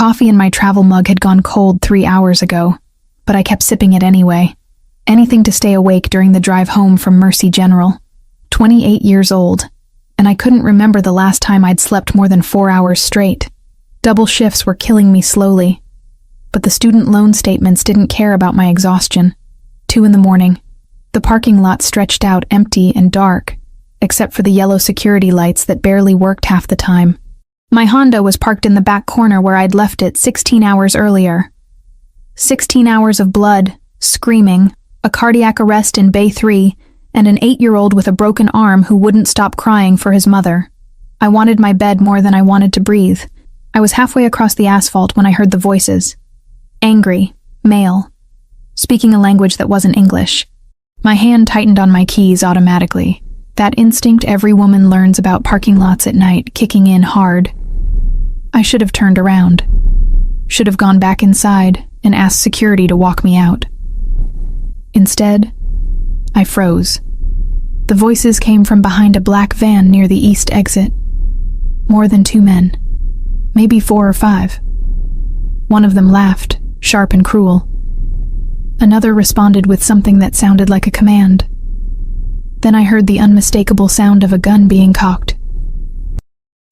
coffee in my travel mug had gone cold 3 hours ago, but I kept sipping it anyway. Anything to stay awake during the drive home from Mercy General. 28 years old, and I couldn't remember the last time I'd slept more than 4 hours straight. Double shifts were killing me slowly, but the student loan statements didn't care about my exhaustion. 2 in the morning. The parking lot stretched out empty and dark, except for the yellow security lights that barely worked half the time. My Honda was parked in the back corner where I'd left it 16 hours earlier. 16 hours of blood, screaming, a cardiac arrest in Bay 3, and an 8-year-old with a broken arm who wouldn't stop crying for his mother. I wanted my bed more than I wanted to breathe. I was halfway across the asphalt when I heard the voices. Angry, male, speaking a language that wasn't English. My hand tightened on my keys automatically, that instinct every woman learns about parking lots at night kicking in hard. I should have turned around. Should have gone back inside and asked security to walk me out. Instead, I froze. The voices came from behind a black van near the east exit. More than 2 men. Maybe 4 or 5. One of them laughed, sharp and cruel. Another responded with something that sounded like a command. Then I heard the unmistakable sound of a gun being cocked.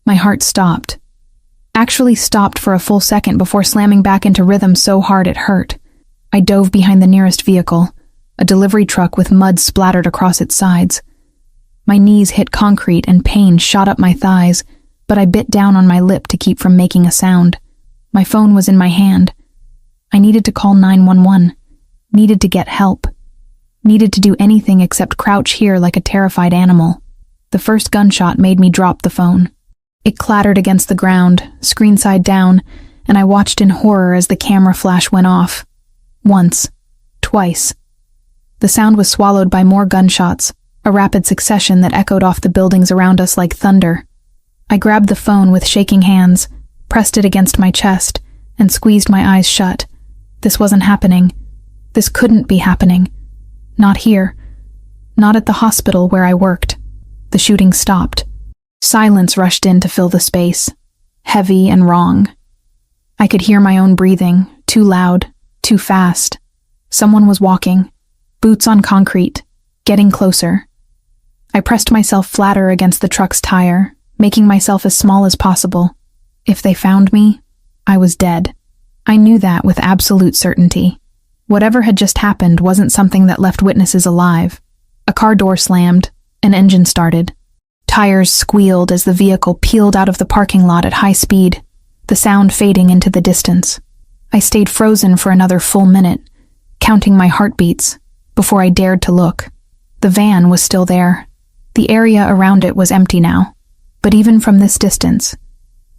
My heart stopped. Actually stopped for a full second before slamming back into rhythm so hard it hurt. I dove behind the nearest vehicle, a delivery truck with mud splattered across its sides. My knees hit concrete and pain shot up my thighs, but I bit down on my lip to keep from making a sound. My phone was in my hand. I needed to call 911. Needed to get help. Needed to do anything except crouch here like a terrified animal. The first gunshot made me drop the phone. It clattered against the ground, screen side down, and I watched in horror as the camera flash went off. Once. Twice. The sound was swallowed by more gunshots, a rapid succession that echoed off the buildings around us like thunder. I grabbed the phone with shaking hands, pressed it against my chest, and squeezed my eyes shut. This wasn't happening. This couldn't be happening. Not here. Not at the hospital where I worked. The shooting stopped. Silence rushed in to fill the space. Heavy and wrong. I could hear my own breathing, too loud, too fast. Someone was walking. Boots on concrete. Getting closer. I pressed myself flatter against the truck's tire, making myself as small as possible. If they found me, I was dead. I knew that with absolute certainty. Whatever had just happened wasn't something that left witnesses alive. A car door slammed, an engine started. Tires squealed as the vehicle peeled out of the parking lot at high speed, the sound fading into the distance. I stayed frozen for another full minute, counting my heartbeats, before I dared to look. The van was still there. The area around it was empty now. But even from this distance,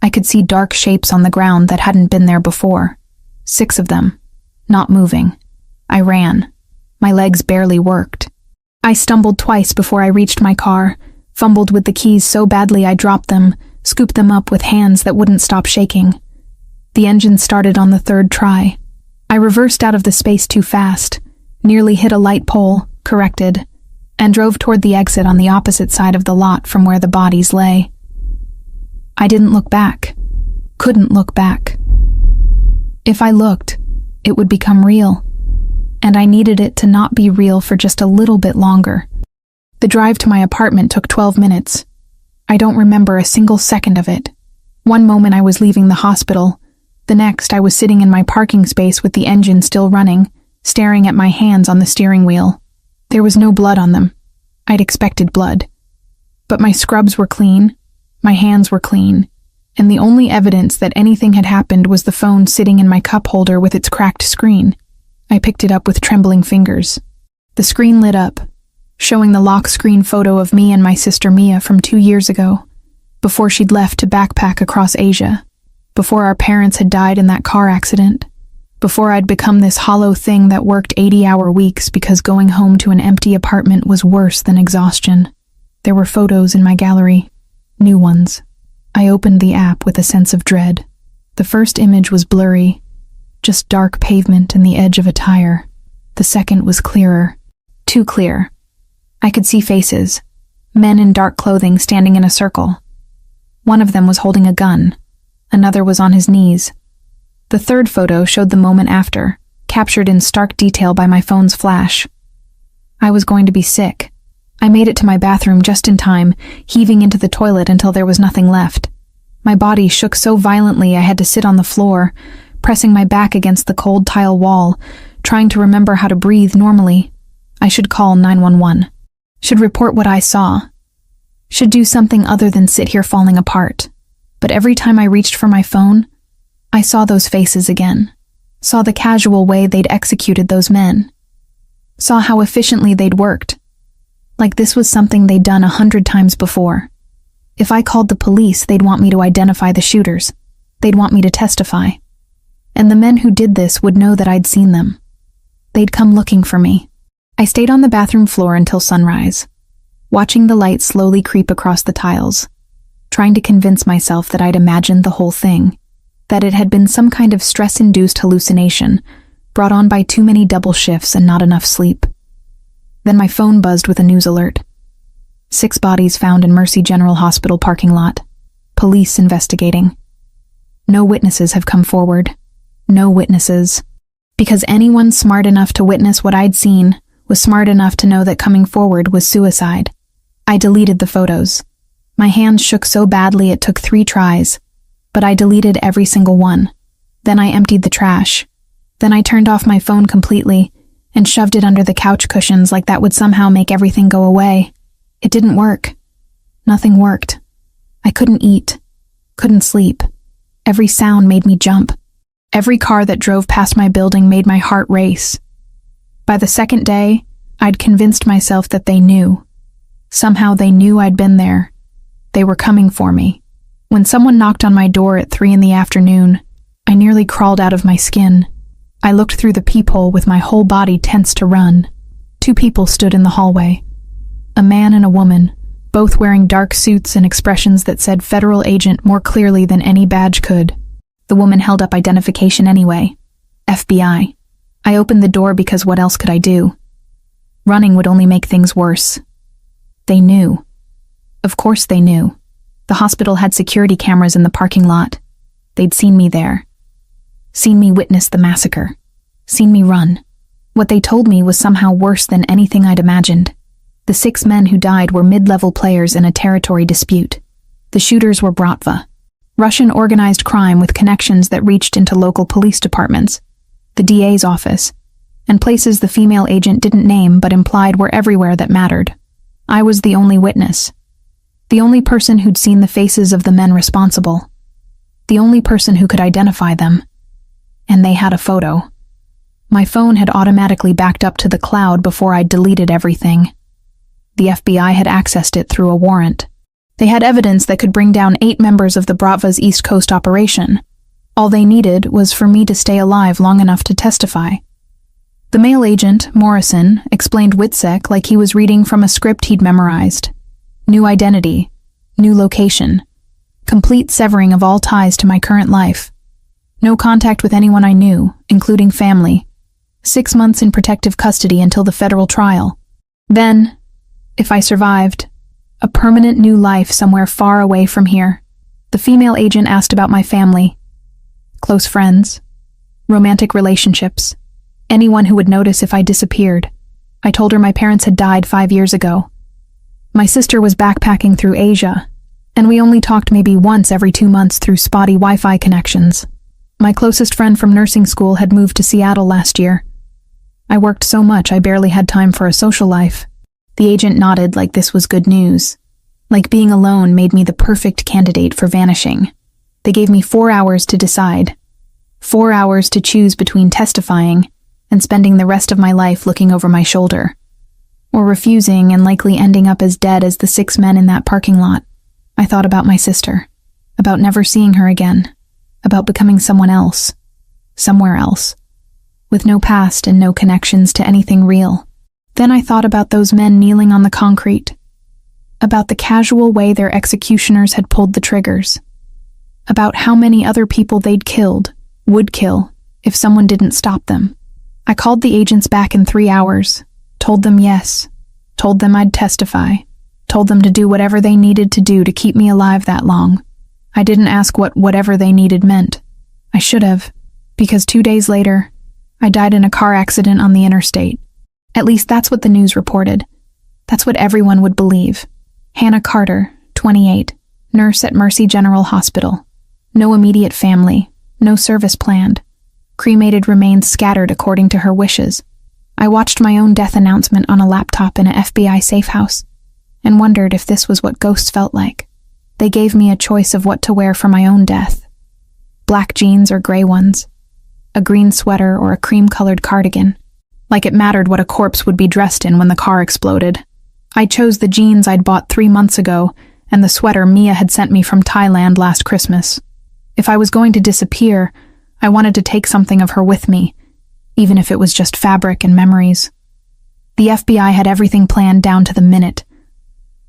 I could see dark shapes on the ground that hadn't been there before. 6 of them, not moving. I ran. My legs barely worked. I stumbled twice before I reached my car, fumbled with the keys so badly I dropped them, scooped them up with hands that wouldn't stop shaking. The engine started on the 3rd try. I reversed out of the space too fast, nearly hit a light pole, corrected, and drove toward the exit on the opposite side of the lot from where the bodies lay. I didn't look back. Couldn't look back. If I looked, it would become real, and I needed it to not be real for just a little bit longer. The drive to my apartment took 12 minutes. I don't remember a single second of it. One moment I was leaving the hospital. The next I was sitting in my parking space with the engine still running, staring at my hands on the steering wheel. There was no blood on them. I'd expected blood. But my scrubs were clean, my hands were clean, and the only evidence that anything had happened was the phone sitting in my cup holder with its cracked screen. I picked it up with trembling fingers. The screen lit up, showing the lock screen photo of me and my sister Mia from 2 years ago, before she'd left to backpack across Asia, before our parents had died in that car accident, before I'd become this hollow thing that worked 80-hour weeks because going home to an empty apartment was worse than exhaustion. There were photos in my gallery, new ones. I opened the app with a sense of dread. The first image was blurry, just dark pavement and the edge of a tire. The second was clearer, too clear. I could see faces, men in dark clothing standing in a circle. One of them was holding a gun. Another was on his knees. The third photo showed the moment after, captured in stark detail by my phone's flash. I was going to be sick. I made it to my bathroom just in time, heaving into the toilet until there was nothing left. My body shook so violently I had to sit on the floor, pressing my back against the cold tile wall, trying to remember how to breathe normally. I should call 911. Should report what I saw. Should do something other than sit here falling apart. But every time I reached for my phone, I saw those faces again. Saw the casual way they'd executed those men. Saw how efficiently they'd worked. Like this was something they'd done 100 times before. If I called the police, they'd want me to identify the shooters. They'd want me to testify. And the men who did this would know that I'd seen them. They'd come looking for me. I stayed on the bathroom floor until sunrise, watching the light slowly creep across the tiles, trying to convince myself that I'd imagined the whole thing, that it had been some kind of stress-induced hallucination, brought on by too many double shifts and not enough sleep. Then my phone buzzed with a news alert. 6 bodies found in Mercy General Hospital parking lot. Police investigating. No witnesses have come forward. No witnesses. Because anyone smart enough to witness what I'd seen was smart enough to know that coming forward was suicide. I deleted the photos. My hands shook so badly it took 3 tries, but I deleted every single one. Then I emptied the trash. Then I turned off my phone completely and shoved it under the couch cushions like that would somehow make everything go away. It didn't work. Nothing worked. I couldn't eat. Couldn't sleep. Every sound made me jump. Every car that drove past my building made my heart race. By the second day, I'd convinced myself that they knew. Somehow they knew I'd been there. They were coming for me. When someone knocked on my door at 3 p.m, I nearly crawled out of my skin. I looked through the peephole with my whole body tense to run. 2 people stood in the hallway. A man and a woman, both wearing dark suits and expressions that said federal agent more clearly than any badge could. The woman held up identification anyway. FBI. I opened the door because what else could I do? Running would only make things worse. They knew. Of course they knew. The hospital had security cameras in the parking lot. They'd seen me there. Seen me witness the massacre. Seen me run. What they told me was somehow worse than anything I'd imagined. The 6 men who died were mid-level players in a territory dispute. The shooters were Bratva, Russian organized crime with connections that reached into local police departments, the DA's office, and places the female agent didn't name but implied were everywhere that mattered. I was the only witness. The only person who'd seen the faces of the men responsible. The only person who could identify them. And they had a photo. My phone had automatically backed up to the cloud before I'd deleted everything. The FBI had accessed it through a warrant. They had evidence that could bring down 8 members of the Bratva's East Coast operation. All they needed was for me to stay alive long enough to testify. The male agent, Morrison, explained WITSEC like he was reading from a script he'd memorized. New identity, new location, complete severing of all ties to my current life. No contact with anyone I knew, including family. 6 months in protective custody until the federal trial. Then, if I survived, a permanent new life somewhere far away from here. The female agent asked about my family. Close friends. Romantic relationships. Anyone who would notice if I disappeared. I told her my parents had died 5 years ago. My sister was backpacking through Asia, and we only talked maybe once every 2 months through spotty Wi-Fi connections. My closest friend from nursing school had moved to Seattle last year. I worked so much I barely had time for a social life. The agent nodded like this was good news. Like being alone made me the perfect candidate for vanishing. They gave me 4 hours to decide. 4 hours to choose between testifying and spending the rest of my life looking over my shoulder. Or refusing and likely ending up as dead as the 6 men in that parking lot. I thought about my sister. About never seeing her again. About becoming someone else. Somewhere else. With no past and no connections to anything real. Then I thought about those men kneeling on the concrete. About the casual way their executioners had pulled the triggers. About how many other people they'd killed, would kill, if someone didn't stop them. I called the agents back in 3 hours. Told them yes. Told them I'd testify. Told them to do whatever they needed to do to keep me alive that long. I didn't ask what whatever they needed meant. I should have. Because 2 days later, I died in a car accident on the interstate. At least that's what the news reported. That's what everyone would believe. Hannah Carter, 28, nurse at Mercy General Hospital. No immediate family, no service planned. Cremated remains scattered according to her wishes. I watched my own death announcement on a laptop in a FBI safe house and wondered if this was what ghosts felt like. They gave me a choice of what to wear for my own death. Black jeans or gray ones. A green sweater or a cream-colored cardigan. Like it mattered what a corpse would be dressed in when the car exploded. I chose the jeans I'd bought 3 months ago and the sweater Mia had sent me from Thailand last Christmas. If I was going to disappear, I wanted to take something of her with me, even if it was just fabric and memories. The FBI had everything planned down to the minute.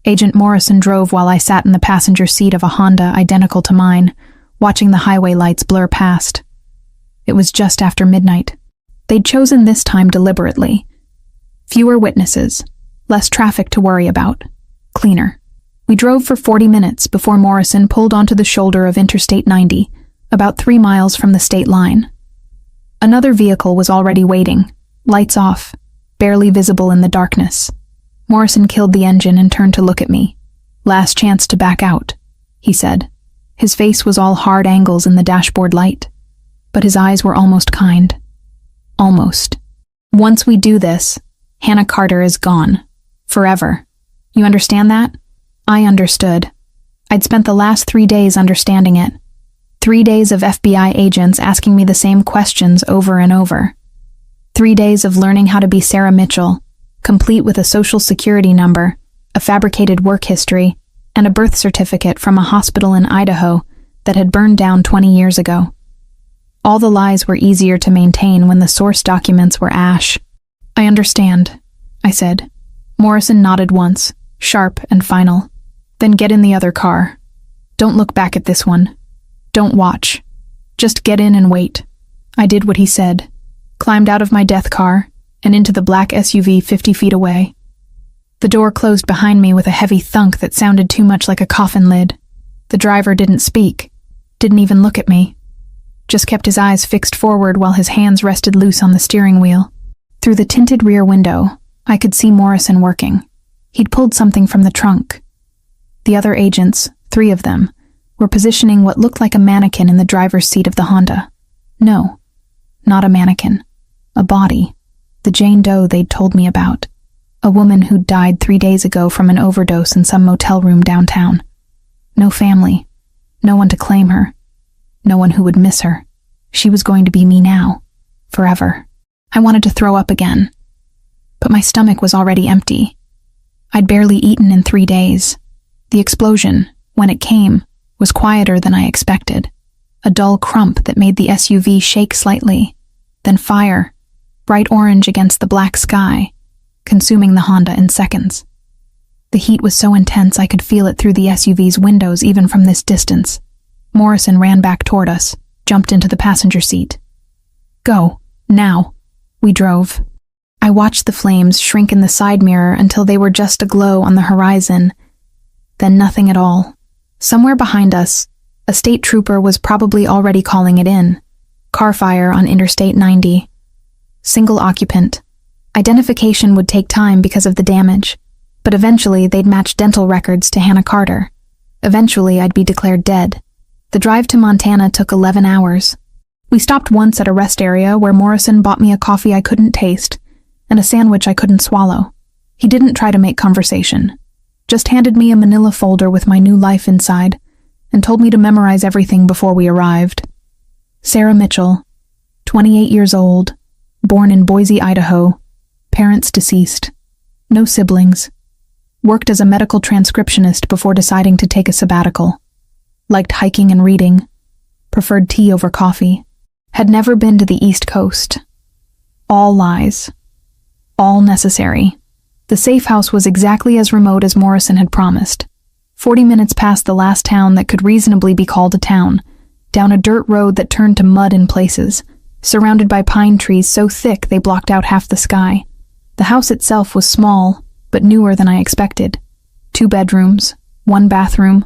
Agent Morrison drove while I sat in the passenger seat of a Honda identical to mine, watching the highway lights blur past. It was just after midnight. They'd chosen this time deliberately. Fewer witnesses, less traffic to worry about, cleaner. We drove for 40 minutes before Morrison pulled onto the shoulder of Interstate 90, about 3 miles from the state line. Another vehicle was already waiting, lights off, barely visible in the darkness. Morrison killed the engine and turned to look at me. "Last chance to back out," he said. His face was all hard angles in the dashboard light, but his eyes were almost kind. Almost. "Once we do this, Hannah Carter is gone. Forever. You understand that?" I understood. I'd spent the last 3 days understanding it. 3 days of FBI agents asking me the same questions over and over. 3 days of learning how to be Sarah Mitchell, complete with a social security number, a fabricated work history, and a birth certificate from a hospital in Idaho that had burned down 20 years ago. All the lies were easier to maintain when the source documents were ash. "I understand," I said. Morrison nodded once, sharp and final. "Then get in the other car. Don't look back at this one. Don't watch. Just get in and wait." I did what he said, climbed out of my death car and into the black SUV 50 feet away. The door closed behind me with a heavy thunk that sounded too much like a coffin lid. The driver didn't speak, didn't even look at me, just kept his eyes fixed forward while his hands rested loose on the steering wheel. Through the tinted rear window, I could see Morrison working. He'd pulled something from the trunk. The other agents, 3 of them, were positioning what looked like a mannequin in the driver's seat of the Honda. No, not a mannequin. A body. The Jane Doe they'd told me about. A woman who'd died 3 days ago from an overdose in some motel room downtown. No family. No one to claim her. No one who would miss her. She was going to be me now. Forever. I wanted to throw up again. But my stomach was already empty. I'd barely eaten in 3 days. The explosion, when it came, was quieter than I expected. A dull crump that made the SUV shake slightly. Then fire, bright orange against the black sky, consuming the Honda in seconds. The heat was so intense I could feel it through the SUV's windows even from this distance. Morrison ran back toward us, jumped into the passenger seat. "Go, now." We drove. I watched the flames shrink in the side mirror until they were just aglow on the horizon. Then nothing at all. Somewhere behind us, a state trooper was probably already calling it in. Car fire on Interstate 90. Single occupant. Identification would take time because of the damage, but eventually they'd match dental records to Hannah Carter. Eventually I'd be declared dead. The drive to Montana took 11 hours. We stopped once at a rest area where Morrison bought me a coffee I couldn't taste and a sandwich I couldn't swallow. He didn't try to make conversation, just handed me a manila folder with my new life inside and told me to memorize everything before we arrived. Sarah Mitchell, 28 years old, born in Boise, Idaho, parents deceased, no siblings, worked as a medical transcriptionist before deciding to take a sabbatical, liked hiking and reading, preferred tea over coffee, had never been to the East Coast. All lies. All necessary. The safe house was exactly as remote as Morrison had promised. 40 minutes past the last town that could reasonably be called a town, down a dirt road that turned to mud in places, surrounded by pine trees so thick they blocked out half the sky. The house itself was small, but newer than I expected. 2 bedrooms, 1 bathroom,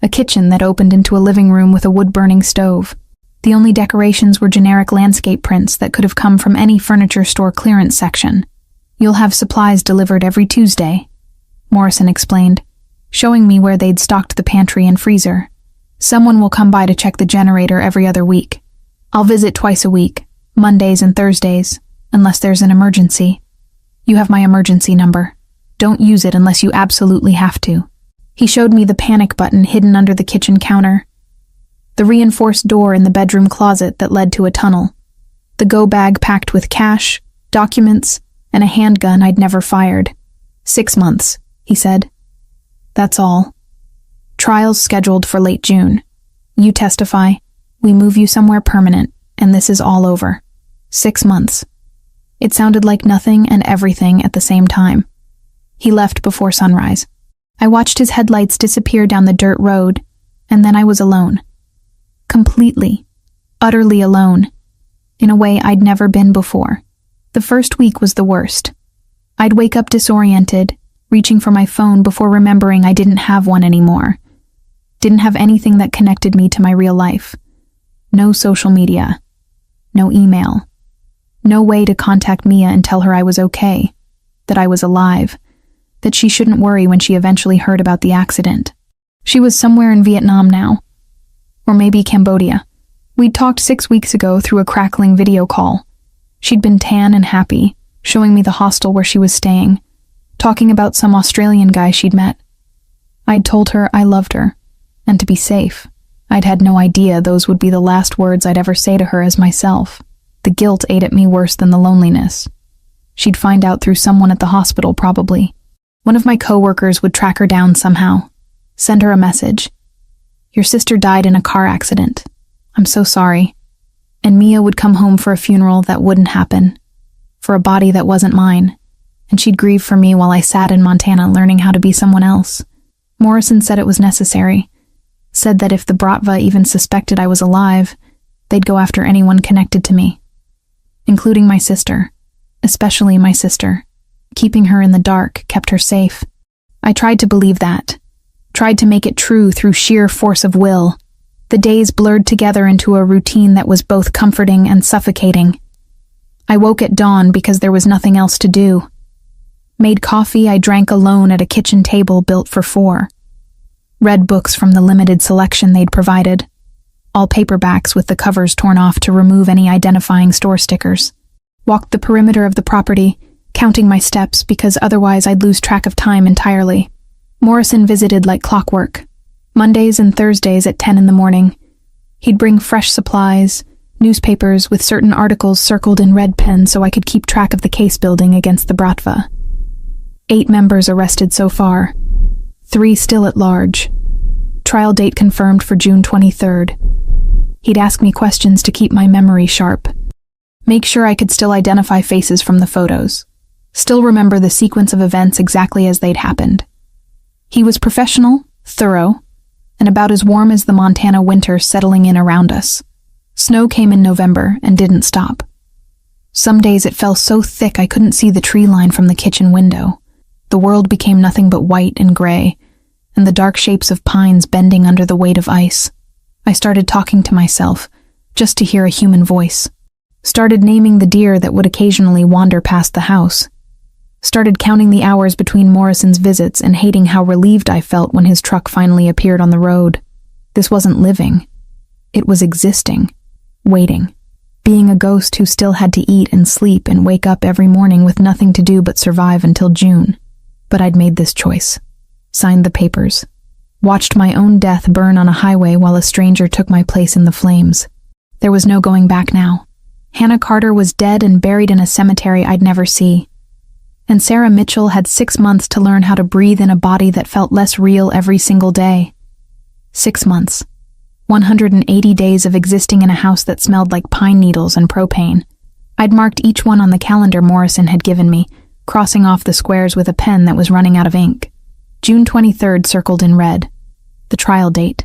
a kitchen that opened into a living room with a wood-burning stove. The only decorations were generic landscape prints that could have come from any furniture store clearance section. "You'll have supplies delivered every Tuesday," Morrison explained, showing me where they'd stocked the pantry and freezer. "Someone will come by to check the generator every other week. I'll visit twice a week, Mondays and Thursdays, unless there's an emergency. You have my emergency number. Don't use it unless you absolutely have to." He showed me the panic button hidden under the kitchen counter, the reinforced door in the bedroom closet that led to a tunnel, the go bag packed with cash, documents, and a handgun I'd never fired. 6 months, he said. "That's all. Trial's scheduled for late June. You testify, we move you somewhere permanent, and this is all over. 6 months." It sounded like nothing and everything at the same time. He left before sunrise. I watched his headlights disappear down the dirt road, and then I was alone. Completely, utterly alone, in a way I'd never been before. The first week was the worst. I'd wake up disoriented, reaching for my phone before remembering I didn't have one anymore. Didn't have anything that connected me to my real life. No social media. No email. No way to contact Mia and tell her I was okay, that I was alive, that she shouldn't worry when she eventually heard about the accident. She was somewhere in Vietnam now. Or maybe Cambodia. We'd talked 6 weeks ago through a crackling video call. She'd been tan and happy, showing me the hostel where she was staying, talking about some Australian guy she'd met. I'd told her I loved her, and to be safe. I'd had no idea those would be the last words I'd ever say to her as myself. The guilt ate at me worse than the loneliness. She'd find out through someone at the hospital, probably. One of my coworkers would track her down somehow, send her a message. "Your sister died in a car accident. I'm so sorry." And Mia would come home for a funeral that wouldn't happen, for a body that wasn't mine, and she'd grieve for me while I sat in Montana learning how to be someone else. Morrison said it was necessary, said that if the Bratva even suspected I was alive, they'd go after anyone connected to me, including my sister, especially my sister. Keeping her in the dark kept her safe. I tried to believe that, tried to make it true through sheer force of will. The days blurred together into a routine that was both comforting and suffocating. I woke at dawn because there was nothing else to do. Made coffee I drank alone at a kitchen table built for 4. Read books from the limited selection they'd provided, all paperbacks with the covers torn off to remove any identifying store stickers. Walked the perimeter of the property, counting my steps because otherwise I'd lose track of time entirely. Morrison visited like clockwork, Mondays and Thursdays at 10 in the morning. He'd bring fresh supplies, newspapers with certain articles circled in red pen so I could keep track of the case building against the Bratva. 8 members arrested so far, 3 still at large. Trial date confirmed for June 23rd. He'd ask me questions to keep my memory sharp, make sure I could still identify faces from the photos, still remember the sequence of events exactly as they'd happened. He was professional, thorough, and about as warm as the Montana winter settling in around us. Snow came in November and didn't stop. Some days it fell so thick I couldn't see the tree line from the kitchen window. The world became nothing but white and gray, and the dark shapes of pines bending under the weight of ice. I started talking to myself, just to hear a human voice. Started naming the deer that would occasionally wander past the house. Started counting the hours between Morrison's visits and hating how relieved I felt when his truck finally appeared on the road. This wasn't living. It was existing, waiting, being a ghost who still had to eat and sleep and wake up every morning with nothing to do but survive until June. But I'd made this choice. Signed the papers. Watched my own death burn on a highway while a stranger took my place in the flames. There was no going back now. Hannah Carter was dead and buried in a cemetery I'd never see. And Sarah Mitchell had 6 months to learn how to breathe in a body that felt less real every single day. 6 months. 180 days of existing in a house that smelled like pine needles and propane. I'd marked each one on the calendar Morrison had given me, crossing off the squares with a pen that was running out of ink. June 23rd circled in red. The trial date.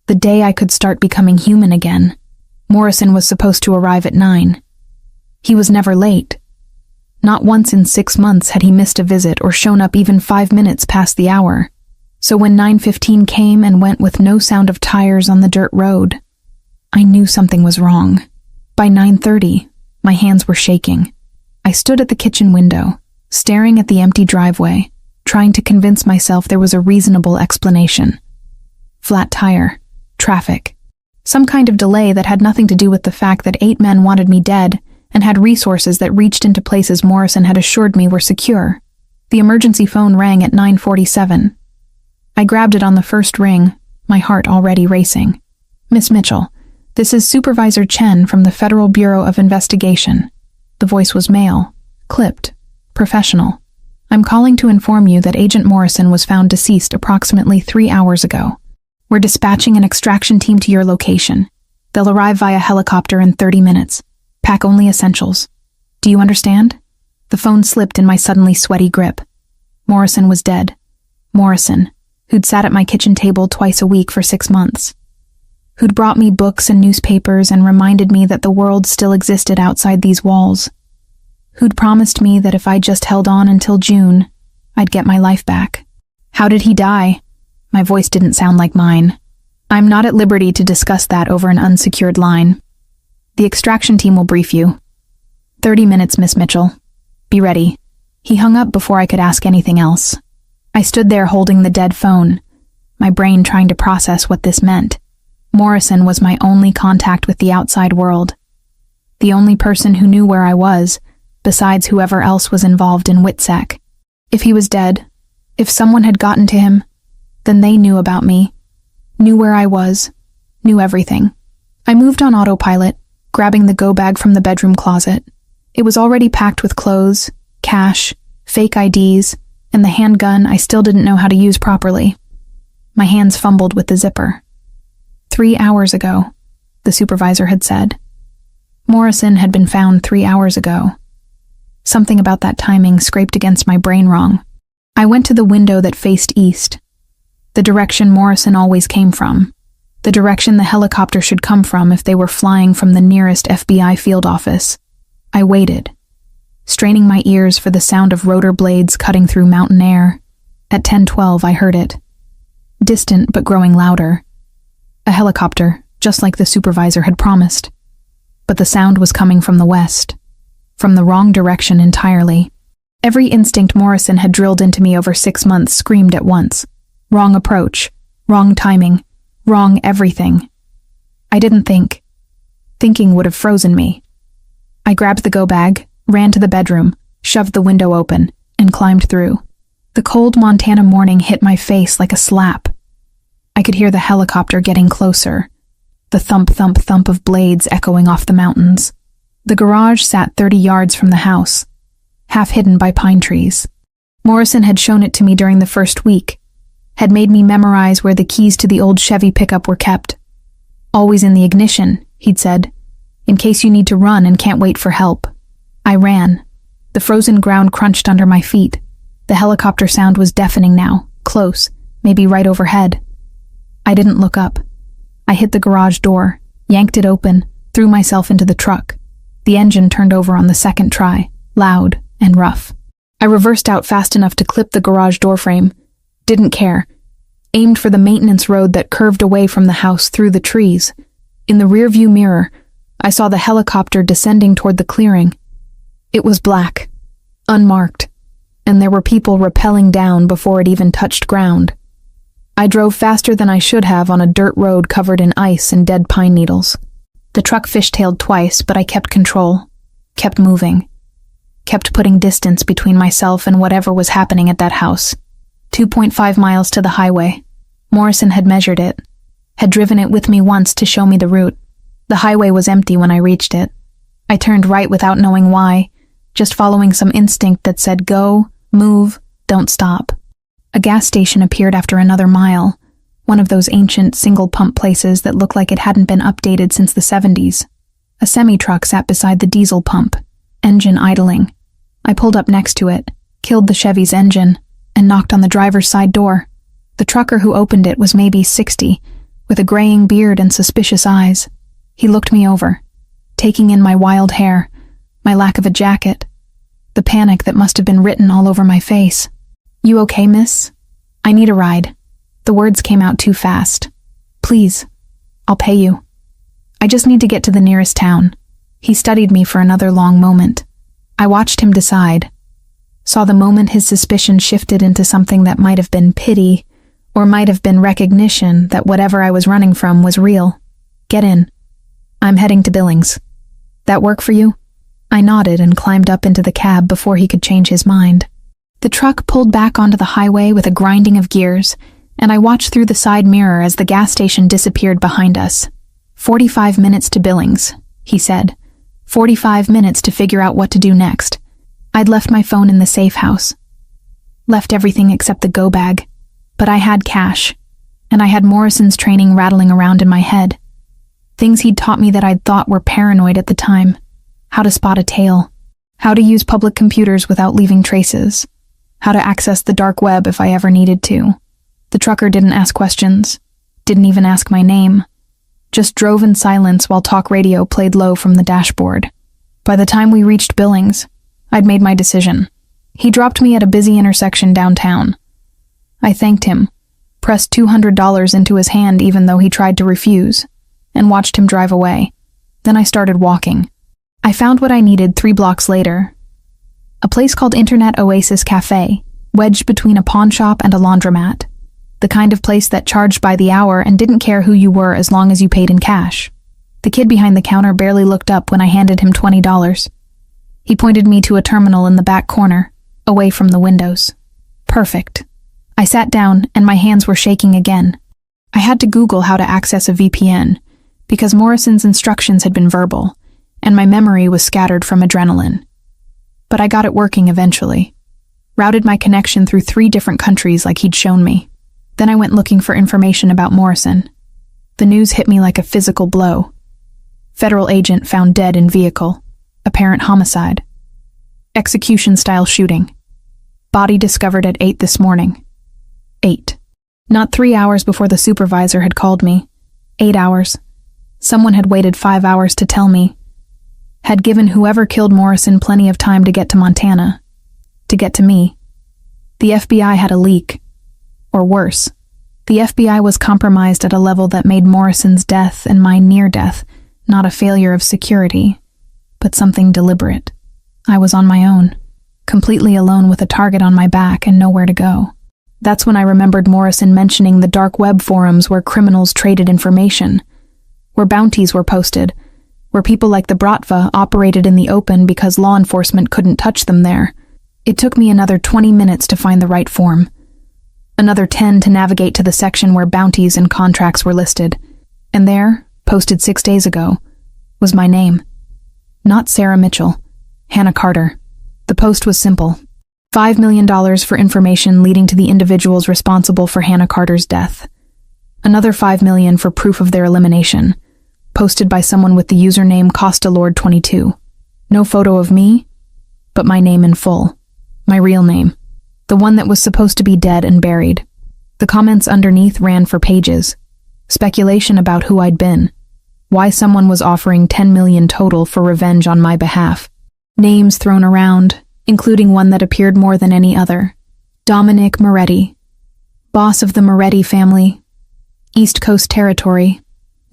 The day I could start becoming human again. Morrison was supposed to arrive at 9. He was never late. Not once in 6 months had he missed a visit or shown up even 5 minutes past the hour. So when 9:15 came and went with no sound of tires on the dirt road, I knew something was wrong. By 9:30, my hands were shaking. I stood at the kitchen window, staring at the empty driveway, trying to convince myself there was a reasonable explanation. Flat tire, traffic, some kind of delay that had nothing to do with the fact that 8 men wanted me dead and had resources that reached into places Morrison had assured me were secure. The emergency phone rang at 9:47. I grabbed it on the first ring, my heart already racing. "Miss Mitchell, this is Supervisor Chen from the Federal Bureau of Investigation." The voice was male, clipped, professional. "I'm calling to inform you that Agent Morrison was found deceased approximately 3 hours ago. We're dispatching an extraction team to your location. They'll arrive via helicopter in 30 minutes. Pack only essentials. Do you understand?" The phone slipped in my suddenly sweaty grip. Morrison was dead. Morrison, who'd sat at my kitchen table twice a week for 6 months. Who'd brought me books and newspapers and reminded me that the world still existed outside these walls. Who'd promised me that if I just held on until June, I'd get my life back. "How did he die?" My voice didn't sound like mine. "I'm not at liberty to discuss that over an unsecured line. The extraction team will brief you. 30 minutes, Miss Mitchell. Be ready." He hung up before I could ask anything else. I stood there holding the dead phone, my brain trying to process what this meant. Morrison was my only contact with the outside world. The only person who knew where I was, besides whoever else was involved in WITSEC. If he was dead, if someone had gotten to him, then they knew about me, knew where I was, knew everything. I moved on autopilot, grabbing the go bag from the bedroom closet. It was already packed with clothes, cash, fake IDs, and the handgun I still didn't know how to use properly. My hands fumbled with the zipper. 3 hours ago, the supervisor had said. Morrison had been found 3 hours ago. Something about that timing scraped against my brain wrong. I went to the window that faced east, the direction Morrison always came from, the direction the helicopter should come from if they were flying from the nearest FBI field office. I waited, straining my ears for the sound of rotor blades cutting through mountain air. At 10:12, I heard it. Distant but growing louder. A helicopter, just like the supervisor had promised. But the sound was coming from the west, from the wrong direction entirely. Every instinct Morrison had drilled into me over 6 months screamed at once. Wrong approach, wrong timing, wrong everything. I didn't think. Thinking would have frozen me. I grabbed the go bag, ran to the bedroom, shoved the window open, and climbed through. The cold Montana morning hit my face like a slap. I could hear the helicopter getting closer, the thump, thump, thump of blades echoing off the mountains. The garage sat 30 yards from the house, half hidden by pine trees. Morrison had shown it to me during the first week, had made me memorize where the keys to the old Chevy pickup were kept. "Always in the ignition," he'd said, "in case you need to run and can't wait for help." I ran. The frozen ground crunched under my feet. The helicopter sound was deafening now, close, maybe right overhead. I didn't look up. I hit the garage door, yanked it open, threw myself into the truck. The engine turned over on the second try, loud and rough. I reversed out fast enough to clip the garage door frame. Didn't care. Aimed for the maintenance road that curved away from the house through the trees. In the rearview mirror, I saw the helicopter descending toward the clearing. It was black, unmarked, and there were people rappelling down before it even touched ground. I drove faster than I should have on a dirt road covered in ice and dead pine needles. The truck fishtailed twice, but I kept control, kept moving, kept putting distance between myself and whatever was happening at that house. 2.5 miles to the highway. Morrison had measured it, had driven it with me once to show me the route. The highway was empty when I reached it. I turned right without knowing why, just following some instinct that said go, move, don't stop. A gas station appeared after another mile, one of those ancient single-pump places that looked like it hadn't been updated since the 70s. A semi-truck sat beside the diesel pump, engine idling. I pulled up next to it, killed the Chevy's engine, and knocked on the driver's side door. The trucker who opened it was maybe 60, with a graying beard and suspicious eyes. He looked me over, taking in my wild hair, my lack of a jacket, the panic that must have been written all over my face. "You okay, miss? I need a ride." The words came out too fast. "Please, I'll pay you." I just need to get to the nearest town." He studied me for another long moment. I watched him decide, saw the moment his suspicion shifted into something that might have been pity, or might have been recognition that whatever I was running from was real. "Get in. I'm heading to Billings. That work for you?" I nodded and climbed up into the cab before he could change his mind. The truck pulled back onto the highway with a grinding of gears, and I watched through the side mirror as the gas station disappeared behind us. 45 minutes to Billings," he said. 45 minutes to figure out what to do next. I'd left my phone in the safe house. Left everything except the go bag. But I had cash, and I had Morrison's training rattling around in my head. Things he'd taught me that I'd thought were paranoid at the time. How to spot a tail. How to use public computers without leaving traces. How to access the dark web if I ever needed to. The trucker didn't ask questions. Didn't even ask my name. Just drove in silence while talk radio played low from the dashboard. By the time we reached Billings, I'd made my decision. He dropped me at a busy intersection downtown. I thanked him, pressed $200 into his hand even though he tried to refuse, and watched him drive away. Then I started walking. I found what I needed 3 blocks later. A place called Internet Oasis Cafe, wedged between a pawn shop and a laundromat. The kind of place that charged by the hour and didn't care who you were as long as you paid in cash. The kid behind the counter barely looked up when I handed him $20. He pointed me to a terminal in the back corner, away from the windows. Perfect. I sat down and my hands were shaking again. I had to Google how to access a VPN, because Morrison's instructions had been verbal, and my memory was scattered from adrenaline. But I got it working eventually. Routed my connection through 3 different countries like he'd shown me. Then I went looking for information about Morrison. The news hit me like a physical blow. Federal agent found dead in vehicle. Apparent homicide. Execution-style shooting. Body discovered at 8 this morning. 8. Not 3 hours before the supervisor had called me. 8 hours. Someone had waited 5 hours to tell me. Had given whoever killed Morrison plenty of time to get to Montana. To get to me. The FBI had a leak. Or worse, the FBI was compromised at a level that made Morrison's death and my near-death not a failure of security, but something deliberate. I was on my own, completely alone with a target on my back and nowhere to go. That's when I remembered Morrison mentioning the dark web forums where criminals traded information, where bounties were posted, where people like the Bratva operated in the open because law enforcement couldn't touch them there. It took me another 20 minutes to find the right form. Another 10 to navigate to the section where bounties and contracts were listed. And there, posted 6 days ago, was my name. Not Sarah Mitchell, Hannah Carter. The post was simple. $5 million for information leading to the individuals responsible for Hannah Carter's death. Another $5 million for proof of their elimination, posted by someone with the username CostaLord22. No photo of me, but my name in full. My real name. The one that was supposed to be dead and buried. The comments underneath ran for pages. Speculation about who I'd been. Why someone was offering $10 million total for revenge on my behalf. Names thrown around, including one that appeared more than any other. Dominic Moretti. Boss of the Moretti family. East Coast territory.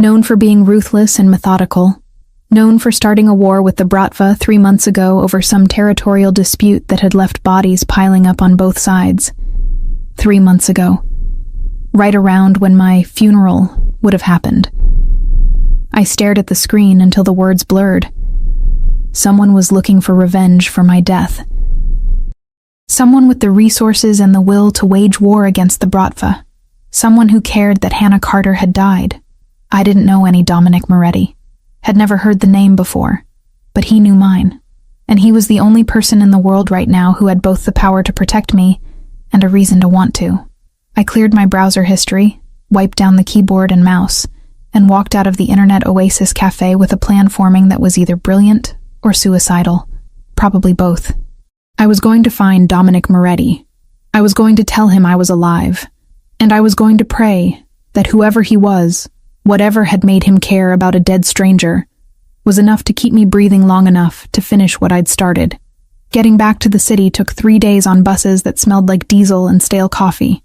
Known for being ruthless and methodical. Known for starting a war with the Bratva 3 months ago over some territorial dispute that had left bodies piling up on both sides. 3 months ago. Right around when my funeral would have happened. I stared at the screen until the words blurred. Someone was looking for revenge for my death. Someone with the resources and the will to wage war against the Bratva. Someone who cared that Hannah Carter had died. I didn't know any Dominic Moretti. Had never heard the name before. But he knew mine. And he was the only person in the world right now who had both the power to protect me and a reason to want to. I cleared my browser history, wiped down the keyboard and mouse, and walked out of the Internet Oasis Cafe with a plan forming that was either brilliant or suicidal. Probably both. I was going to find Dominic Moretti. I was going to tell him I was alive. And I was going to pray that whoever he was, whatever had made him care about a dead stranger, was enough to keep me breathing long enough to finish what I'd started. Getting back to the city took 3 days on buses that smelled like diesel and stale coffee.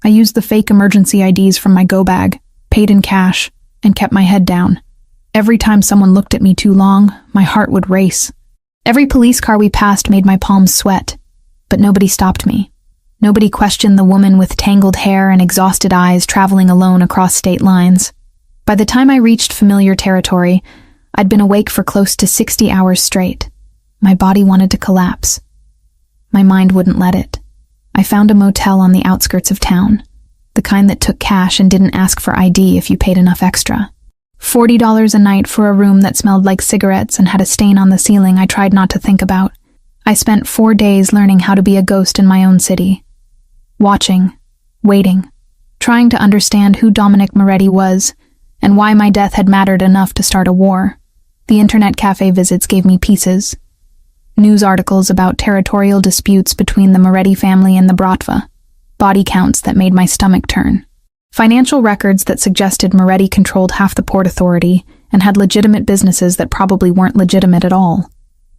I used the fake emergency IDs from my go bag, paid in cash, and kept my head down. Every time someone looked at me too long, my heart would race. Every police car we passed made my palms sweat, but nobody stopped me. Nobody questioned the woman with tangled hair and exhausted eyes traveling alone across state lines. By the time I reached familiar territory, I'd been awake for close to 60 hours straight. My body wanted to collapse. My mind wouldn't let it. I found a motel on the outskirts of town, the kind that took cash and didn't ask for ID if you paid enough extra. $40 a night for a room that smelled like cigarettes and had a stain on the ceiling I tried not to think about. I spent 4 days learning how to be a ghost in my own city. Watching, waiting, trying to understand who Dominic Moretti was and why my death had mattered enough to start a war. The internet cafe visits gave me pieces. News articles about territorial disputes between the Moretti family and the Bratva. Body counts that made my stomach turn. Financial records that suggested Moretti controlled half the Port Authority and had legitimate businesses that probably weren't legitimate at all.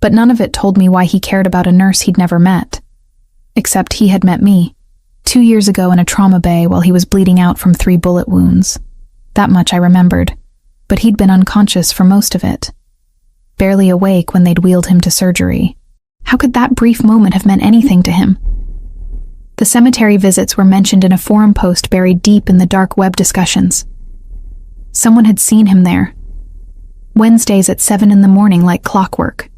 But none of it told me why he cared about a nurse he'd never met. Except he had met me, 2 years ago in a trauma bay while he was bleeding out from 3 bullet wounds. That much I remembered, but he'd been unconscious for most of it. Barely awake when they'd wheeled him to surgery. How could that brief moment have meant anything to him? The cemetery visits were mentioned in a forum post buried deep in the dark web discussions. Someone had seen him there. Wednesdays at 7 in the morning like clockwork.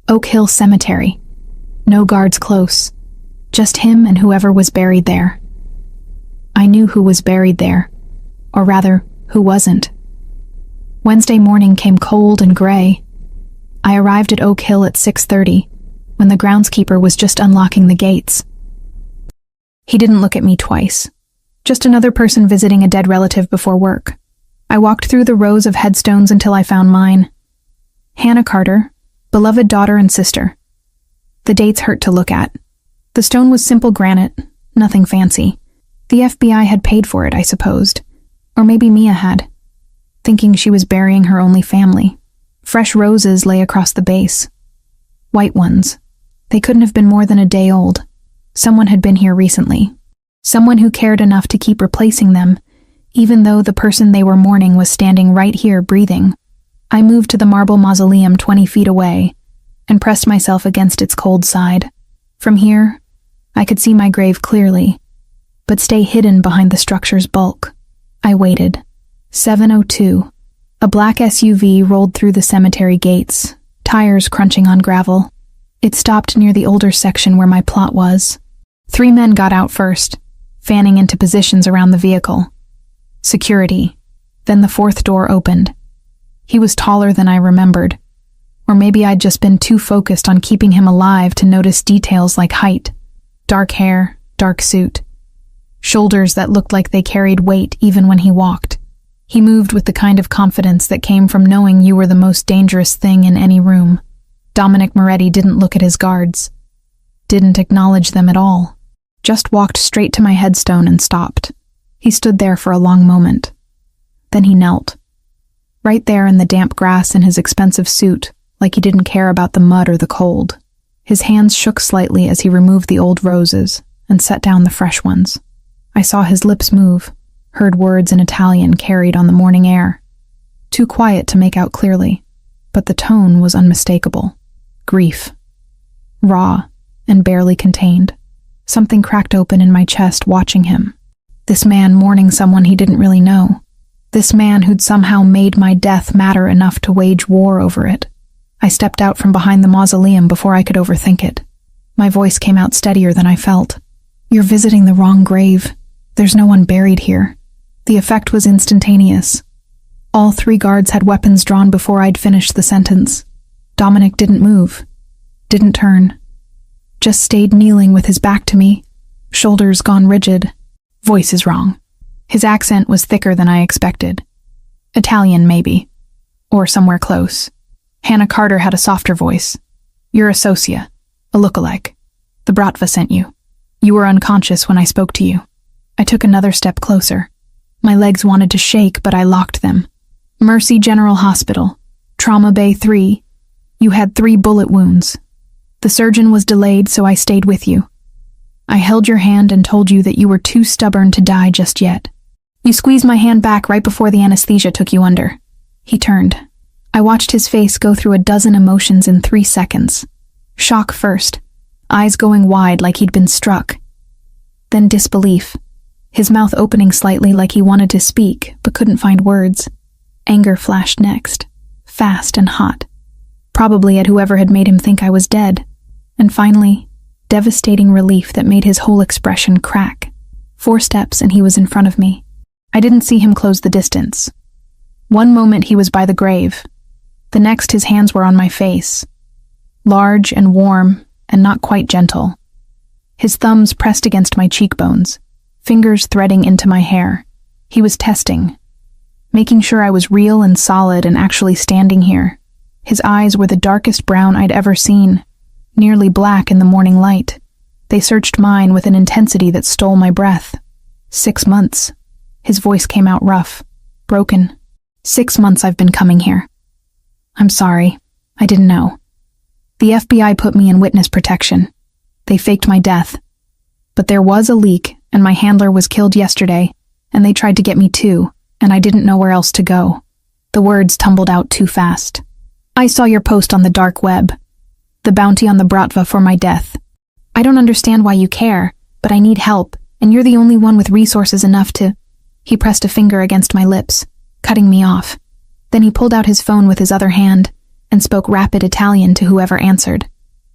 Oak Hill Cemetery. No guards close. Just him and whoever was buried there. I knew who was buried there. Or rather, who wasn't. Wednesday morning came cold and gray. I arrived at Oak Hill at 6:30, when the groundskeeper was just unlocking the gates. He didn't look at me twice. Just another person visiting a dead relative before work. I walked through the rows of headstones until I found mine. Hannah Carter, beloved daughter and sister. The dates hurt to look at. The stone was simple granite, nothing fancy. The FBI had paid for it, I supposed. Or maybe Mia had, thinking she was burying her only family. Fresh roses lay across the base. White ones. They couldn't have been more than a day old. Someone had been here recently. Someone who cared enough to keep replacing them, even though the person they were mourning was standing right here breathing. I moved to the marble mausoleum 20 feet away and pressed myself against its cold side. From here, I could see my grave clearly, but stay hidden behind the structure's bulk. I waited. 7:02. A black SUV rolled through the cemetery gates, tires crunching on gravel. It stopped near the older section where my plot was. 3 men got out first, fanning into positions around the vehicle. Security. Then the 4th door opened. He was taller than I remembered. Or maybe I'd just been too focused on keeping him alive to notice details like height. Dark hair, dark suit. Shoulders that looked like they carried weight even when he walked. He moved with the kind of confidence that came from knowing you were the most dangerous thing in any room. Dominic Moretti didn't look at his guards. Didn't acknowledge them at all. Just walked straight to my headstone and stopped. He stood there for a long moment. Then he knelt. Right there in the damp grass in his expensive suit, like he didn't care about the mud or the cold. His hands shook slightly as he removed the old roses and set down the fresh ones. I saw his lips move, heard words in Italian carried on the morning air. Too quiet to make out clearly, but the tone was unmistakable. Grief. Raw and barely contained. Something cracked open in my chest watching him. This man mourning someone he didn't really know. This man who'd somehow made my death matter enough to wage war over it. I stepped out from behind the mausoleum before I could overthink it. My voice came out steadier than I felt. "You're visiting the wrong grave. There's no one buried here." The effect was instantaneous. All 3 guards had weapons drawn before I'd finished the sentence. Dominic didn't move. Didn't turn. Just stayed kneeling with his back to me, shoulders gone rigid. Voice is wrong. His accent was thicker than I expected. Italian, maybe. Or somewhere close. Hannah Carter had a softer voice. "You're a socia, a lookalike. The Bratva sent you. You were unconscious when I spoke to you." I took another step closer. My legs wanted to shake, but I locked them. "Mercy General Hospital. Trauma Bay 3. You had 3 bullet wounds. The surgeon was delayed, so I stayed with you. I held your hand and told you that you were too stubborn to die just yet. You squeezed my hand back right before the anesthesia took you under." He turned, I watched his face go through a dozen emotions in 3 seconds. Shock first, eyes going wide like he'd been struck. Then disbelief, his mouth opening slightly like he wanted to speak but couldn't find words. Anger flashed next, fast and hot, probably at whoever had made him think I was dead. And finally, devastating relief that made his whole expression crack. 4 steps and he was in front of me. I didn't see him close the distance. One moment he was by the grave. The next his hands were on my face. Large and warm and not quite gentle. His thumbs pressed against my cheekbones, fingers threading into my hair. He was testing, making sure I was real and solid and actually standing here. His eyes were the darkest brown I'd ever seen, nearly black in the morning light. They searched mine with an intensity that stole my breath. 6 months. His voice came out rough, broken. 6 months I've been coming here. I'm sorry. I didn't know. The FBI put me in witness protection. They faked my death. But there was a leak, and my handler was killed yesterday, and they tried to get me too, and I didn't know where else to go. The words tumbled out too fast. I saw your post on the dark web. The bounty on the Bratva for my death. I don't understand why you care, but I need help, and you're the only one with resources enough to... He pressed a finger against my lips, cutting me off. Then he pulled out his phone with his other hand and spoke rapid Italian to whoever answered.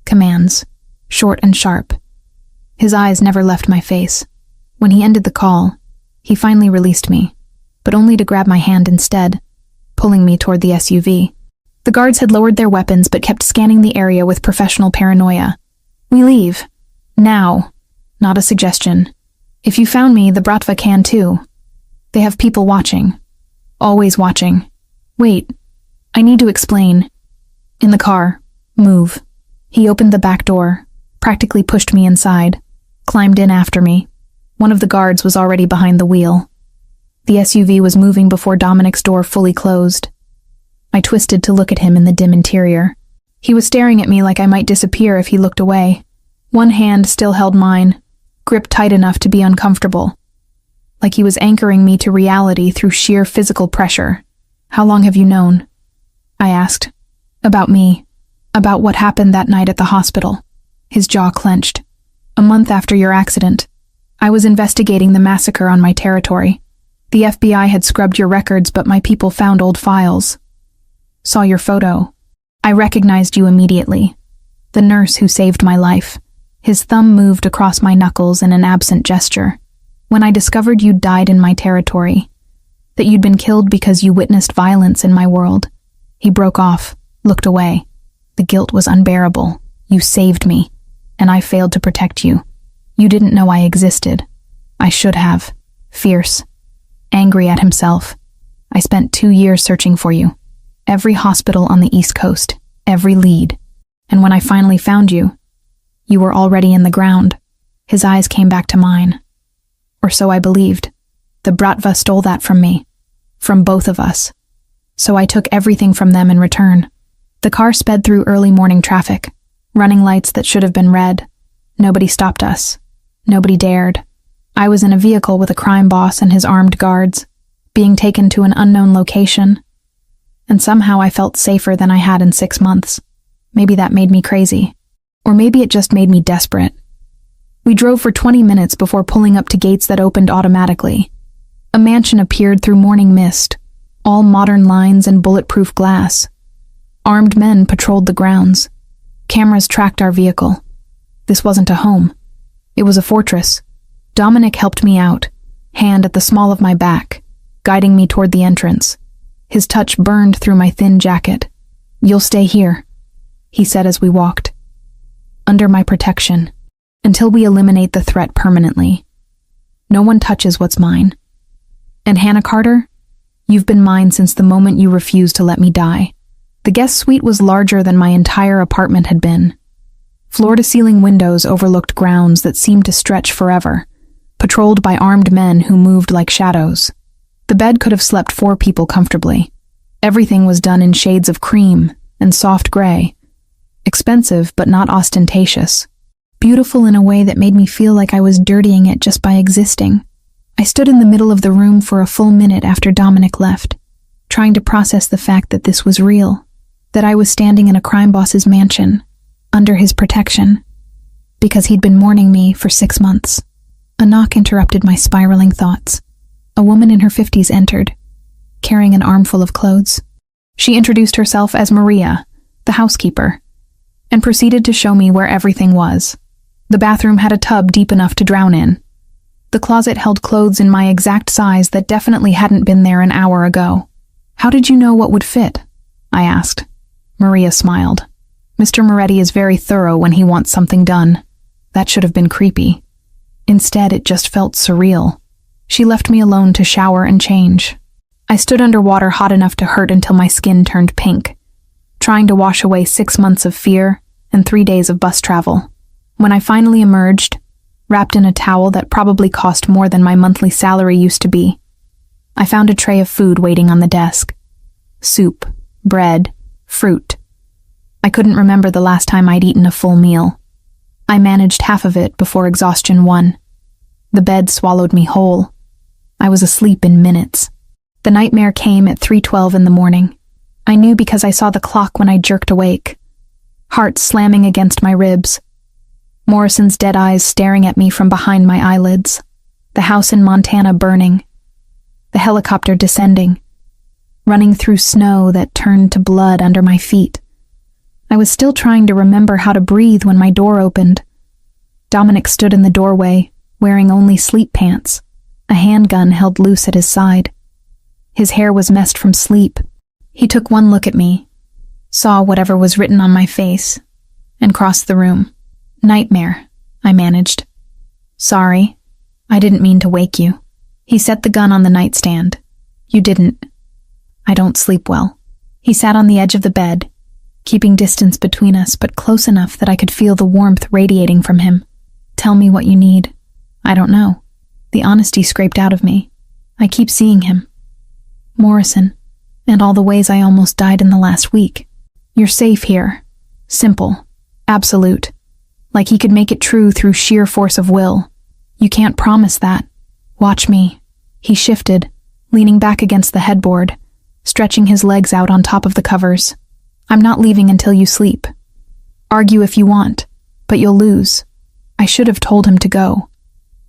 Commands, short and sharp. His eyes never left my face. When he ended the call, he finally released me, but only to grab my hand instead, pulling me toward the SUV. The guards had lowered their weapons but kept scanning the area with professional paranoia. We leave. Now. Not a suggestion. If you found me, the Bratva can too. They have people watching. Always watching. Wait. I need to explain. In the car. Move. He opened the back door, practically pushed me inside, climbed in after me. One of the guards was already behind the wheel. The SUV was moving before Dominic's door fully closed. I twisted to look at him in the dim interior. He was staring at me like I might disappear if he looked away. One hand still held mine, gripped tight enough to be uncomfortable. Like he was anchoring me to reality through sheer physical pressure. How long have you known? I asked. About me. About what happened that night at the hospital. His jaw clenched. A month after your accident. I was investigating the massacre on my territory. The FBI had scrubbed your records, but my people found old files. Saw your photo. I recognized you immediately. The nurse who saved my life. His thumb moved across my knuckles in an absent gesture. When I discovered you'd died in my territory, that you'd been killed because you witnessed violence in my world. He broke off, looked away. The guilt was unbearable. You saved me, and I failed to protect you. You didn't know I existed. I should have. Fierce. Angry at himself. I spent 2 years searching for you. Every hospital on the East Coast. Every lead. And when I finally found you, you were already in the ground. His eyes came back to mine. Or so I believed. The Bratva stole that from me. From both of us. So I took everything from them in return. The car sped through early morning traffic. Running lights that should have been red. Nobody stopped us. Nobody dared. I was in a vehicle with a crime boss and his armed guards, being taken to an unknown location. And somehow I felt safer than I had in 6 months. Maybe that made me crazy. Or maybe it just made me desperate. We drove for 20 minutes before pulling up to gates that opened automatically. A mansion appeared through morning mist, all modern lines and bulletproof glass. Armed men patrolled the grounds. Cameras tracked our vehicle. This wasn't a home. It was a fortress. Dominic helped me out, hand at the small of my back, guiding me toward the entrance. His touch burned through my thin jacket. You'll stay here, he said as we walked. Under my protection, until we eliminate the threat permanently. No one touches what's mine. And Hannah Carter, you've been mine since the moment you refused to let me die. The guest suite was larger than my entire apartment had been. Floor-to-ceiling windows overlooked grounds that seemed to stretch forever, patrolled by armed men who moved like shadows. The bed could have slept 4 people comfortably. Everything was done in shades of cream and soft gray. Expensive, but not ostentatious. Beautiful in a way that made me feel like I was dirtying it just by existing. I stood in the middle of the room for a full minute after Dominic left, trying to process the fact that this was real, that I was standing in a crime boss's mansion, under his protection, because he'd been mourning me for 6 months. A knock interrupted my spiraling thoughts. A woman in her 50s entered, carrying an armful of clothes. She introduced herself as Maria, the housekeeper, and proceeded to show me where everything was. The bathroom had a tub deep enough to drown in. The closet held clothes in my exact size that definitely hadn't been there an hour ago. "How did you know what would fit?" I asked. Maria smiled. "Mr. Moretti is very thorough when he wants something done. That should have been creepy. Instead, it just felt surreal." She left me alone to shower and change. I stood under water hot enough to hurt until my skin turned pink, trying to wash away 6 months of fear and 3 days of bus travel. When I finally emerged, wrapped in a towel that probably cost more than my monthly salary used to be, I found a tray of food waiting on the desk. Soup, bread, fruit. I couldn't remember the last time I'd eaten a full meal. I managed half of it before exhaustion won. The bed swallowed me whole. I was asleep in minutes. The nightmare came at 3:12 in the morning. I knew because I saw the clock when I jerked awake. Heart slamming against my ribs. Morrison's dead eyes staring at me from behind my eyelids. The house in Montana burning. The helicopter descending. Running through snow that turned to blood under my feet. I was still trying to remember how to breathe when my door opened. Dominic stood in the doorway, wearing only sleep pants, a handgun held loose at his side. His hair was messed from sleep. He took one look at me, saw whatever was written on my face, and crossed the room. "Nightmare," I managed. "Sorry, I didn't mean to wake you." He set the gun on the nightstand. "You didn't. I don't sleep well." He sat on the edge of the bed, keeping distance between us but close enough that I could feel the warmth radiating from him. "Tell me what you need." "I don't know." The honesty scraped out of me. "I keep seeing him. Morrison, and all the ways I almost died in the last week. You're safe here. Simple. Absolute. Like he could make it true through sheer force of will. You can't promise that. Watch me." He shifted, leaning back against the headboard, stretching his legs out on top of the covers. "I'm not leaving until you sleep. Argue if you want, but you'll lose." I should have told him to go.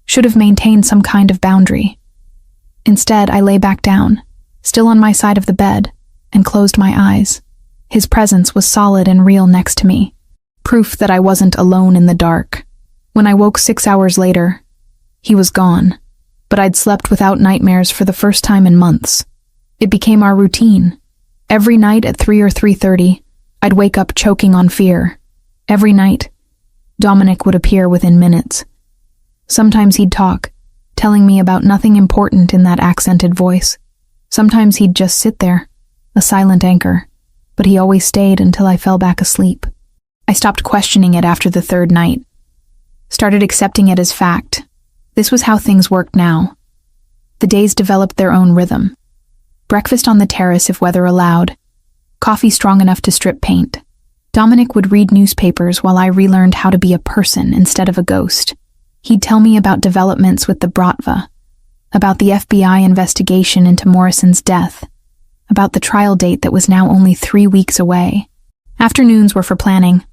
Should have maintained some kind of boundary. Instead, I lay back down, still on my side of the bed, and closed my eyes. His presence was solid and real next to me, proof that I wasn't alone in the dark. When I woke 6 hours later, he was gone, but I'd slept without nightmares for the first time in months. It became our routine. Every night at 3 or 3:30, I'd wake up choking on fear. Every night, Dominic would appear within minutes. Sometimes he'd talk, telling me about nothing important in that accented voice. Sometimes he'd just sit there, a silent anchor, but he always stayed until I fell back asleep. I stopped questioning it after the third night, started accepting it as fact. This was how things worked now. The days developed their own rhythm. Breakfast on the terrace if weather allowed, coffee strong enough to strip paint. Dominic would read newspapers while I relearned how to be a person instead of a ghost. He'd tell me about developments with the Bratva, about the FBI investigation into Morrison's death, about the trial date that was now only 3 weeks away. Afternoons were for planning.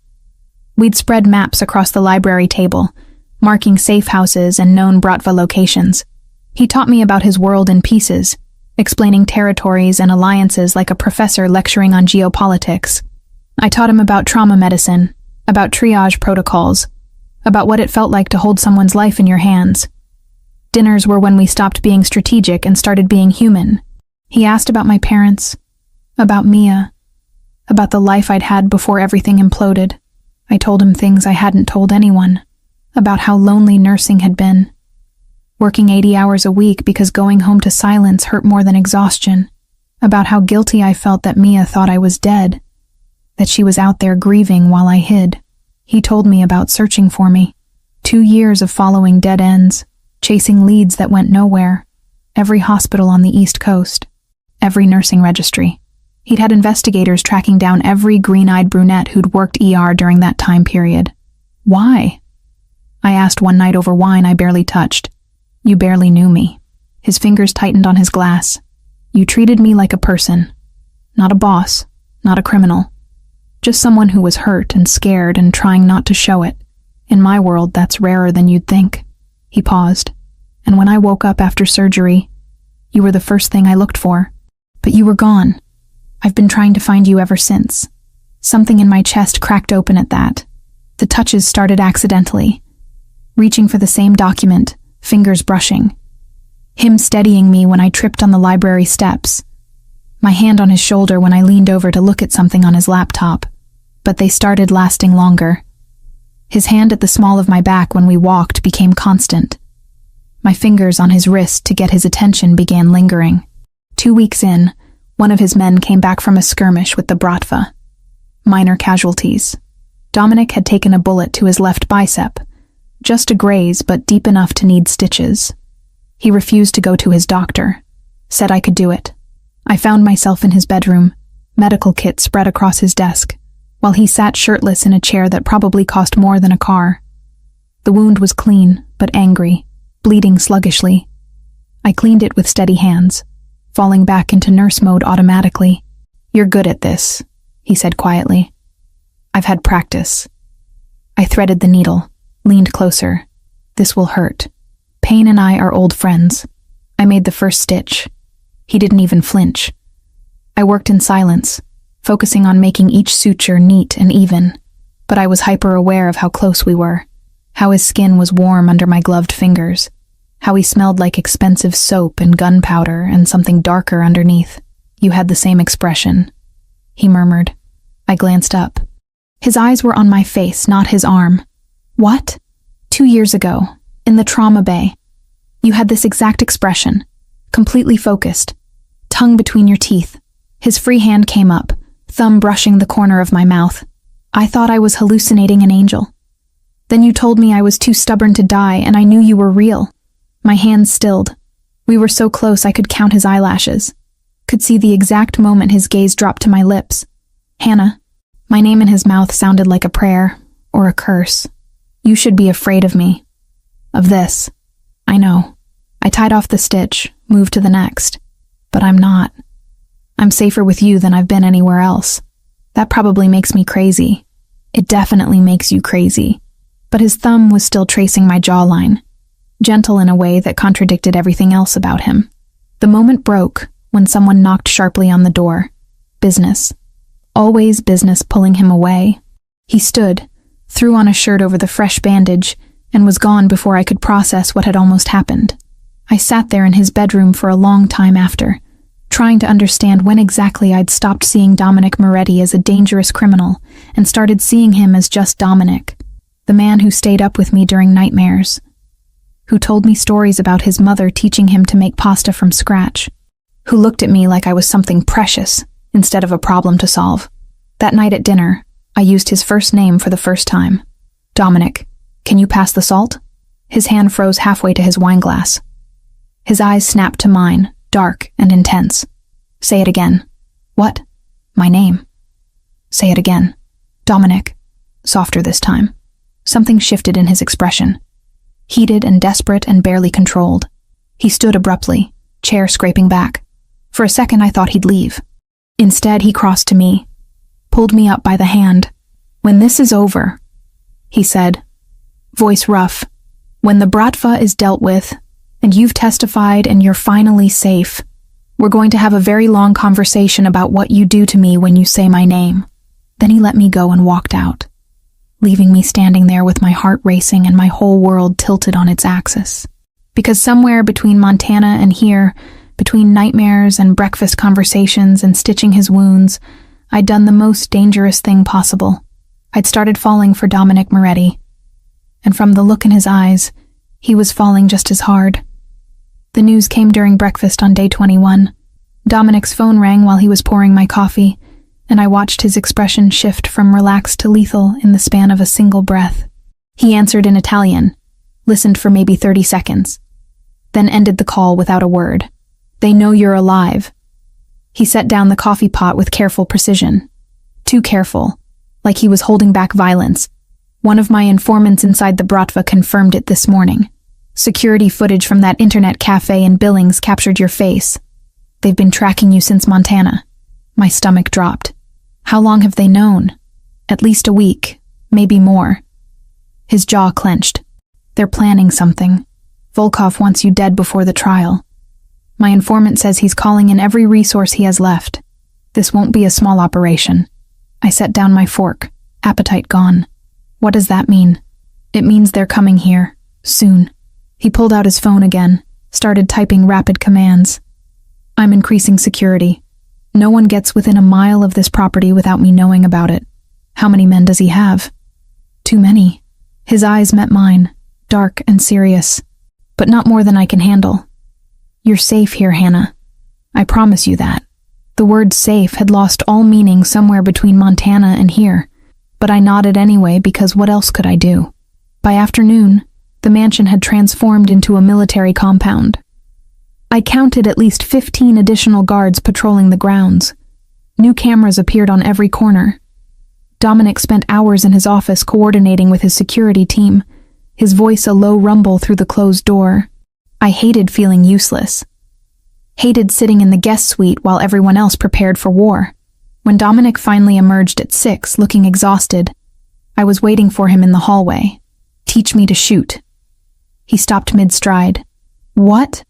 We'd spread maps across the library table, marking safe houses and known Bratva locations. He taught me about his world in pieces, explaining territories and alliances like a professor lecturing on geopolitics. I taught him about trauma medicine, about triage protocols, about what it felt like to hold someone's life in your hands. Dinners were when we stopped being strategic and started being human. He asked about my parents, about Mia, about the life I'd had before everything imploded. I told him things I hadn't told anyone, about how lonely nursing had been. Working 80 hours a week because going home to silence hurt more than exhaustion, about how guilty I felt that Mia thought I was dead, that she was out there grieving while I hid. He told me about searching for me. 2 years of following dead ends, chasing leads that went nowhere. Every hospital on the East Coast. Every nursing registry. He'd had investigators tracking down every green-eyed brunette who'd worked ER during that time period. Why? I asked one night over wine I barely touched. You barely knew me. His fingers tightened on his glass. You treated me like a person. Not a boss, not a criminal. Just someone who was hurt and scared and trying not to show it. In my world, that's rarer than you'd think." He paused. "And when I woke up after surgery, you were the first thing I looked for. But you were gone. I've been trying to find you ever since." Something in my chest cracked open at that. The touches started accidentally. Reaching for the same document, fingers brushing. Him steadying me when I tripped on the library steps. My hand on his shoulder when I leaned over to look at something on his laptop. But they started lasting longer. His hand at the small of my back when we walked became constant. My fingers on his wrist to get his attention began lingering. 2 weeks in, one of his men came back from a skirmish with the Bratva. Minor casualties. Dominic had taken a bullet to his left bicep. Just a graze, but deep enough to need stitches. He refused to go to his doctor. Said I could do it. I found myself in his bedroom, medical kit spread across his desk, while he sat shirtless in a chair that probably cost more than a car. The wound was clean, but angry, bleeding sluggishly. I cleaned it with steady hands, falling back into nurse mode automatically. "You're good at this," he said quietly. "I've had practice." I threaded the needle, leaned closer. "This will hurt. Pain and I are old friends." I made the first stitch. He didn't even flinch. I worked in silence, focusing on making each suture neat and even, but I was hyper-aware of how close we were, how his skin was warm under my gloved fingers, how he smelled like expensive soap and gunpowder and something darker underneath. "You had the same expression," he murmured. I glanced up. His eyes were on my face, not his arm. "What?" 2 years ago, in the trauma bay. You had this exact expression, completely focused, tongue between your teeth." His free hand came up, thumb brushing the corner of my mouth. "I thought I was hallucinating an angel. Then you told me I was too stubborn to die, and I knew you were real." My hands stilled. We were so close I could count his eyelashes. Could see the exact moment his gaze dropped to my lips. "Hannah." My name in his mouth sounded like a prayer, or a curse. "You should be afraid of me. Of this." "I know." I tied off the stitch, moved to the next. "But I'm not. I'm safer with you than I've been anywhere else. That probably makes me crazy." "It definitely makes you crazy." But his thumb was still tracing my jawline, gentle in a way that contradicted everything else about him. The moment broke when someone knocked sharply on the door. Business. Always business pulling him away. He stood, threw on a shirt over the fresh bandage, and was gone before I could process what had almost happened. I sat there in his bedroom for a long time after, trying to understand when exactly I'd stopped seeing Dominic Moretti as a dangerous criminal and started seeing him as just Dominic, the man who stayed up with me during nightmares, who told me stories about his mother teaching him to make pasta from scratch, who looked at me like I was something precious instead of a problem to solve. That night at dinner, I used his first name for the first time. "Dominic, can you pass the salt?" His hand froze halfway to his wineglass. His eyes snapped to mine, dark and intense. "Say it again." "What?" "My name." "Say it again." "Dominic." Softer this time. Something shifted in his expression. Heated and desperate and barely controlled. He stood abruptly, chair scraping back. For a second I thought he'd leave. Instead he crossed to me, pulled me up by the hand. "When this is over," he said, voice rough, "when the Bratva is dealt with, and you've testified and you're finally safe, we're going to have a very long conversation about what you do to me when you say my name." Then he let me go and walked out, leaving me standing there with my heart racing and my whole world tilted on its axis. Because somewhere between Montana and here, between nightmares and breakfast conversations and stitching his wounds, I'd done the most dangerous thing possible. I'd started falling for Dominic Moretti. And from the look in his eyes, he was falling just as hard. The news came during breakfast on day 21. Dominic's phone rang while he was pouring my coffee, and I watched his expression shift from relaxed to lethal in the span of a single breath. He answered in Italian, listened for maybe 30 seconds, then ended the call without a word. "They know you're alive." He set down the coffee pot with careful precision. Too careful, like he was holding back violence. "One of my informants inside the Bratva confirmed it this morning. Security footage from that internet cafe in Billings captured your face." They've been tracking you since Montana. My stomach dropped. How long have they known? At least a week, maybe more. His jaw clenched. They're planning something. Volkov wants you dead before the trial. My informant says he's calling in every resource he has left. This won't be a small operation. I set down my fork, appetite gone. What does that mean? It means they're coming here, soon. He pulled out his phone again, started typing rapid commands. I'm increasing security. No one gets within a mile of this property without me knowing about it. How many men does he have? Too many. His eyes met mine, dark and serious, but not more than I can handle. You're safe here, Hannah. I promise you that. The word safe had lost all meaning somewhere between Montana and here, but I nodded anyway because what else could I do? By afternoon, the mansion had transformed into a military compound. I counted at least 15 additional guards patrolling the grounds. New cameras appeared on every corner. Dominic spent hours in his office coordinating with his security team, his voice a low rumble through the closed door. I hated feeling useless. Hated sitting in the guest suite while everyone else prepared for war. When Dominic finally emerged at 6, looking exhausted, I was waiting for him in the hallway. Teach me to shoot. He stopped mid-stride. What?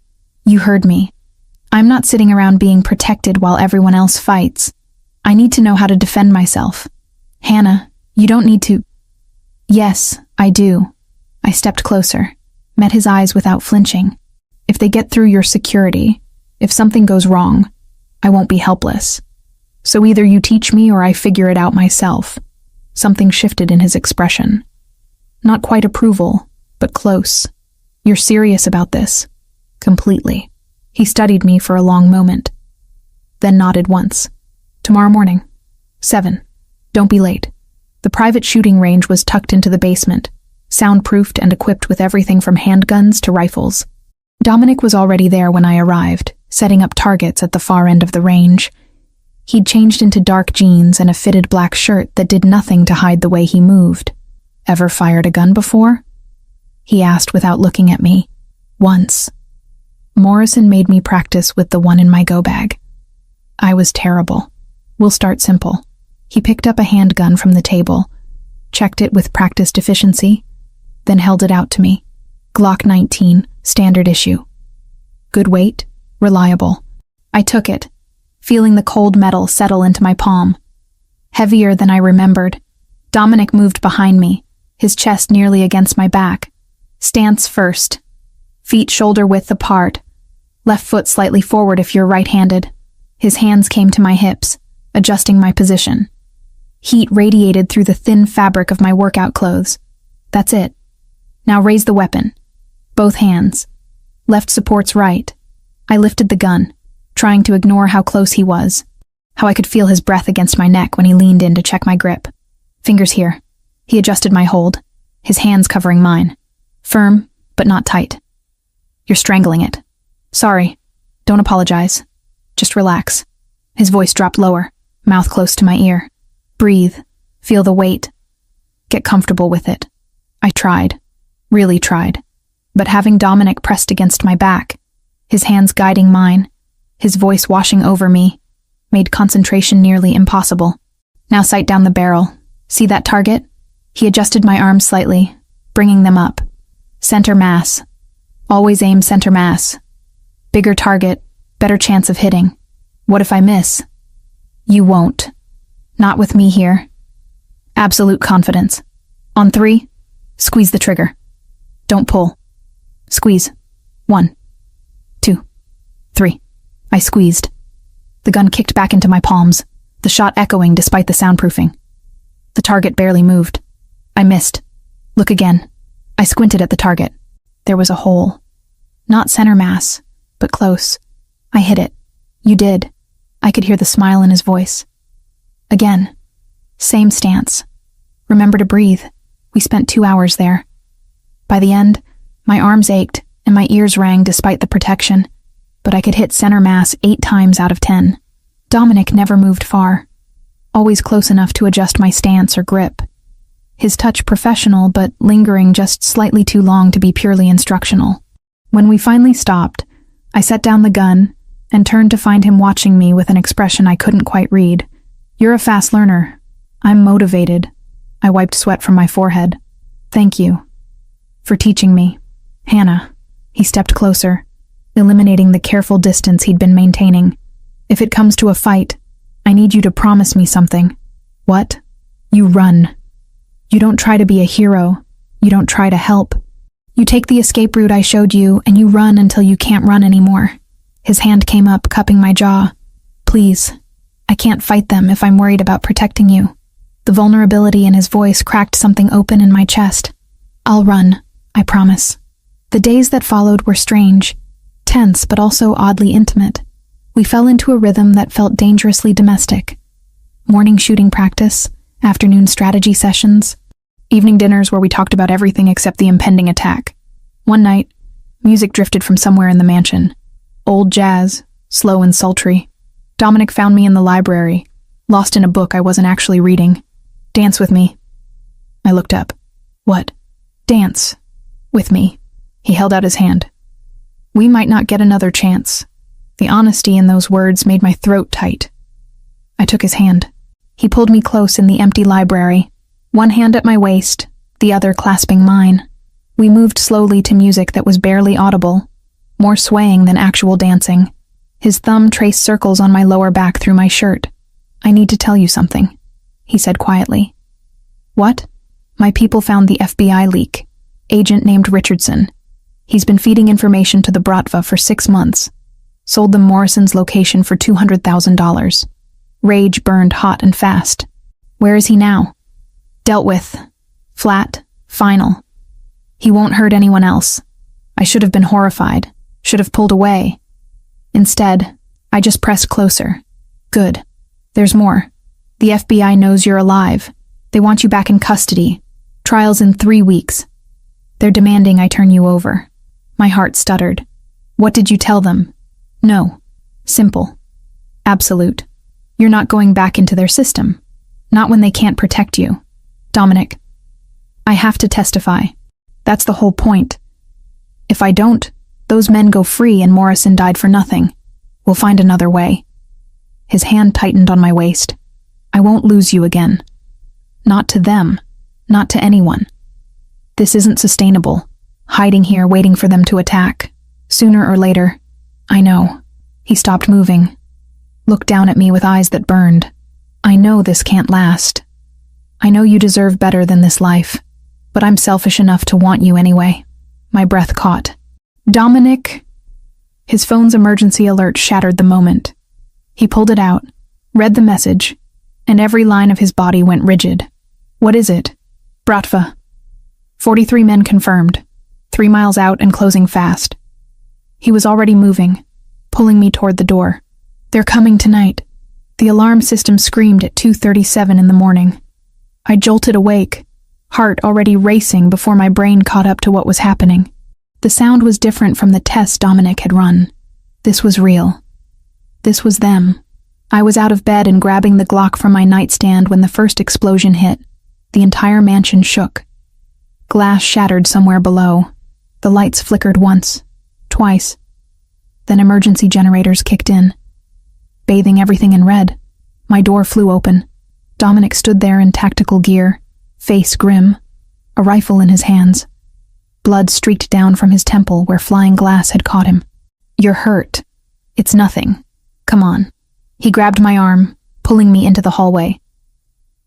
You heard me. I'm not sitting around being protected while everyone else fights. I need to know how to defend myself. Hannah, you don't need to... Yes, I do. I stepped closer, met his eyes without flinching. If they get through your security, if something goes wrong, I won't be helpless. So either you teach me or I figure it out myself. Something shifted in his expression. Not quite approval, but close. You're serious about this? Completely. He studied me for a long moment, then nodded once. Tomorrow morning, 7. Don't be late. The private shooting range was tucked into the basement, soundproofed and equipped with everything from handguns to rifles. Dominic was already there when I arrived, setting up targets at the far end of the range. He'd changed into dark jeans and a fitted black shirt that did nothing to hide the way he moved. Ever fired a gun before? He asked without looking at me. Once. Morrison made me practice with the one in my go bag. I was terrible. We'll start simple. He picked up a handgun from the table, checked it with practiced efficiency, then held it out to me. Glock 19, standard issue. Good weight, reliable. I took it, feeling the cold metal settle into my palm. Heavier than I remembered. Dominic moved behind me, his chest nearly against my back. Stance first. Feet shoulder-width apart. Left foot slightly forward if you're right-handed. His hands came to my hips, adjusting my position. Heat radiated through the thin fabric of my workout clothes. That's it. Now raise the weapon. Both hands. Left supports right. I lifted the gun, trying to ignore how close he was, how I could feel his breath against my neck when he leaned in to check my grip. Fingers here. He adjusted my hold, his hands covering mine. Firm, but not tight. You're strangling it. Sorry. Don't apologize. Just relax. His voice dropped lower, mouth close to my ear. Breathe. Feel the weight. Get comfortable with it. I tried. Really tried. But having Dominic pressed against my back, his hands guiding mine, his voice washing over me, made concentration nearly impossible. Now sight down the barrel. See that target? He adjusted my arms slightly, bringing them up. Center mass. Always aim center mass. Bigger target, better chance of hitting. What if I miss? You won't. Not with me here. Absolute confidence. On 3, squeeze the trigger. Don't pull. Squeeze. 1, 2, 3. I squeezed. The gun kicked back into my palms, the shot echoing despite the soundproofing. The target barely moved. I missed. Look again. I squinted at the target. There was a hole. Not center mass, but close. I hit it. You did. I could hear the smile in his voice. Again. Same stance. Remember to breathe. We spent 2 hours there. By the end, my arms ached and my ears rang despite the protection, but I could hit center mass 8 times out of 10. Dominic never moved far, always close enough to adjust my stance or grip. His touch professional, but lingering just slightly too long to be purely instructional. When we finally stopped, I set down the gun, and turned to find him watching me with an expression I couldn't quite read. "You're a fast learner. I'm motivated." I wiped sweat from my forehead. "Thank you for teaching me, Hannah." He stepped closer, eliminating the careful distance he'd been maintaining. "If it comes to a fight, I need you to promise me something." "What?" "You run. You don't try to be a hero. You don't try to help. You take the escape route I showed you, and you run until you can't run anymore." His hand came up, cupping my jaw. "Please, I can't fight them if I'm worried about protecting you." The vulnerability in his voice cracked something open in my chest. "I'll run, I promise." The days that followed were strange, tense but also oddly intimate. We fell into a rhythm that felt dangerously domestic. Morning shooting practice, afternoon strategy sessions, evening dinners where we talked about everything except the impending attack. One night, music drifted from somewhere in the mansion. Old jazz, slow and sultry. Dominic found me in the library, lost in a book I wasn't actually reading. "Dance with me." I looked up. "What?" "Dance. With me." He held out his hand. "We might not get another chance." The honesty in those words made my throat tight. I took his hand. He pulled me close in the empty library, one hand at my waist, the other clasping mine. We moved slowly to music that was barely audible, more swaying than actual dancing. His thumb traced circles on my lower back through my shirt. "I need to tell you something," he said quietly. "What?" "My people found the FBI leak. Agent named Richardson. He's been feeding information to the Bratva for 6 months. Sold them Morrison's location for $200,000. Rage burned hot and fast. Where is he now?" "Dealt with. Flat. Final. He won't hurt anyone else." I should have been horrified. Should have pulled away. Instead, I just pressed closer. "Good. There's more. The FBI knows you're alive. They want you back in custody. Trial's in 3 weeks. They're demanding I turn you over." My heart stuttered. "What did you tell them?" "No. Simple. Absolute. You're not going back into their system. Not when they can't protect you. Dominic, I have to testify. That's the whole point. If I don't, those men go free and Morrison died for nothing. We'll find another way." His hand tightened on my waist. "I won't lose you again. Not to them. Not to anyone. This isn't sustainable. Hiding here waiting for them to attack. Sooner or later. I know." He stopped moving. Looked down at me with eyes that burned. "I know this can't last. I know you deserve better than this life. But I'm selfish enough to want you anyway." My breath caught. "Dominic!" His phone's emergency alert shattered the moment. He pulled it out, read the message, and every line of his body went rigid. "What is it?" "Bratva. 43 men confirmed. 3 miles out and closing fast." He was already moving, pulling me toward the door. "They're coming tonight." The alarm system screamed at 2:37 in the morning. I jolted awake, heart already racing before my brain caught up to what was happening. The sound was different from the test Dominic had run. This was real. This was them. I was out of bed and grabbing the Glock from my nightstand when the first explosion hit. The entire mansion shook. Glass shattered somewhere below. The lights flickered once, twice. Then emergency generators kicked in, bathing everything in red. My door flew open. Dominic stood there in tactical gear, face grim, a rifle in his hands. Blood streaked down from his temple where flying glass had caught him. "You're hurt. It's nothing. Come on." He grabbed my arm, pulling me into the hallway.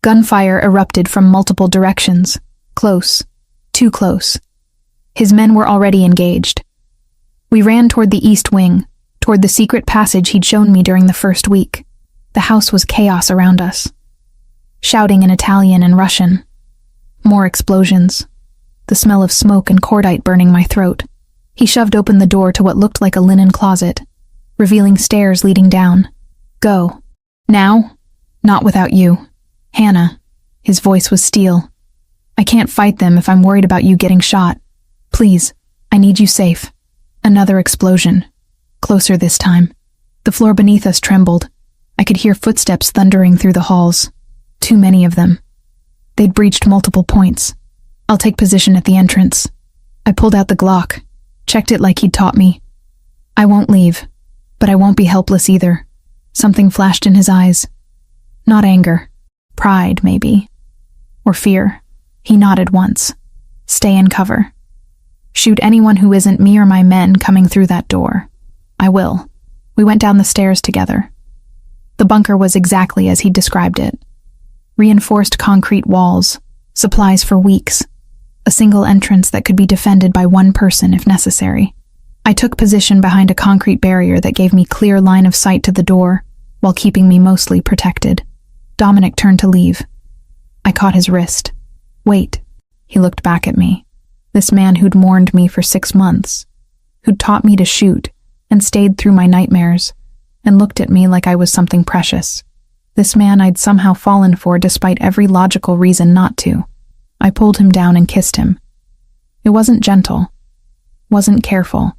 Gunfire erupted from multiple directions. Close. Too close. His men were already engaged. We ran toward the east wing, toward the secret passage he'd shown me during the first week. The house was chaos around us. Shouting in Italian and Russian. More explosions. The smell of smoke and cordite burning my throat. He shoved open the door to what looked like a linen closet, revealing stairs leading down. "Go. Now? Not without you. Hannah." His voice was steel. "I can't fight them if I'm worried about you getting shot. Please, I need you safe." Another explosion. Closer this time. The floor beneath us trembled. I could hear footsteps thundering through the halls. Too many of them. They'd breached multiple points. "I'll take position at the entrance." I pulled out the Glock, checked it like he'd taught me. "I won't leave. But I won't be helpless either. Something flashed in his eyes. Not anger. Pride, maybe. Or fear. He nodded once. Stay in cover. Shoot anyone who isn't me or my men coming through that door. I will. We went down the stairs together. The bunker was exactly as he described it. Reinforced concrete walls, supplies for weeks, a single entrance that could be defended by one person if necessary. I took position behind a concrete barrier that gave me clear line of sight to the door, while keeping me mostly protected. Dominic turned to leave. I caught his wrist. Wait. He looked back at me. This man who'd mourned me for 6 months, who'd taught me to shoot and stayed through my nightmares, and looked at me like I was something precious. This man I'd somehow fallen for despite every logical reason not to. I pulled him down and kissed him. It wasn't gentle, wasn't careful.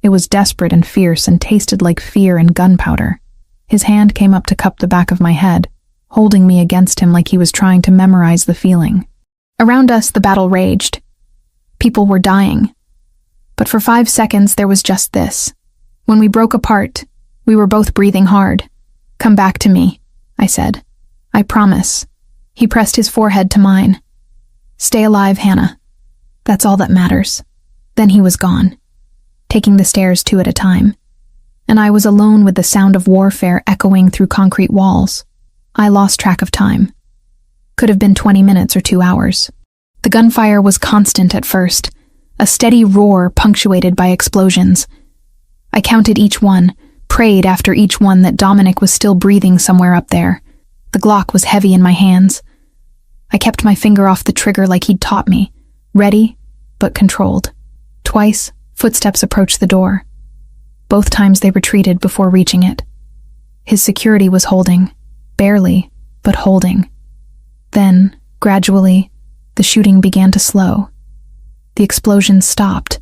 It was desperate and fierce and tasted like fear and gunpowder. His hand came up to cup the back of my head, holding me against him like he was trying to memorize the feeling. Around us, the battle raged. People were dying. But for 5 seconds, there was just this. When we broke apart, we were both breathing hard. Come back to me, I said. I promise. He pressed his forehead to mine. Stay alive, Hannah. That's all that matters. Then he was gone, taking the stairs 2 at a time. And I was alone with the sound of warfare echoing through concrete walls. I lost track of time. Could have been 20 minutes or 2 hours. The gunfire was constant at first, a steady roar punctuated by explosions. I counted each one, prayed after each one that Dominic was still breathing somewhere up there. The Glock was heavy in my hands. I kept my finger off the trigger like he'd taught me, ready, but controlled. Twice, footsteps approached the door. Both times they retreated before reaching it. His security was holding, barely, but holding. Then, gradually, the shooting began to slow. The explosions stopped.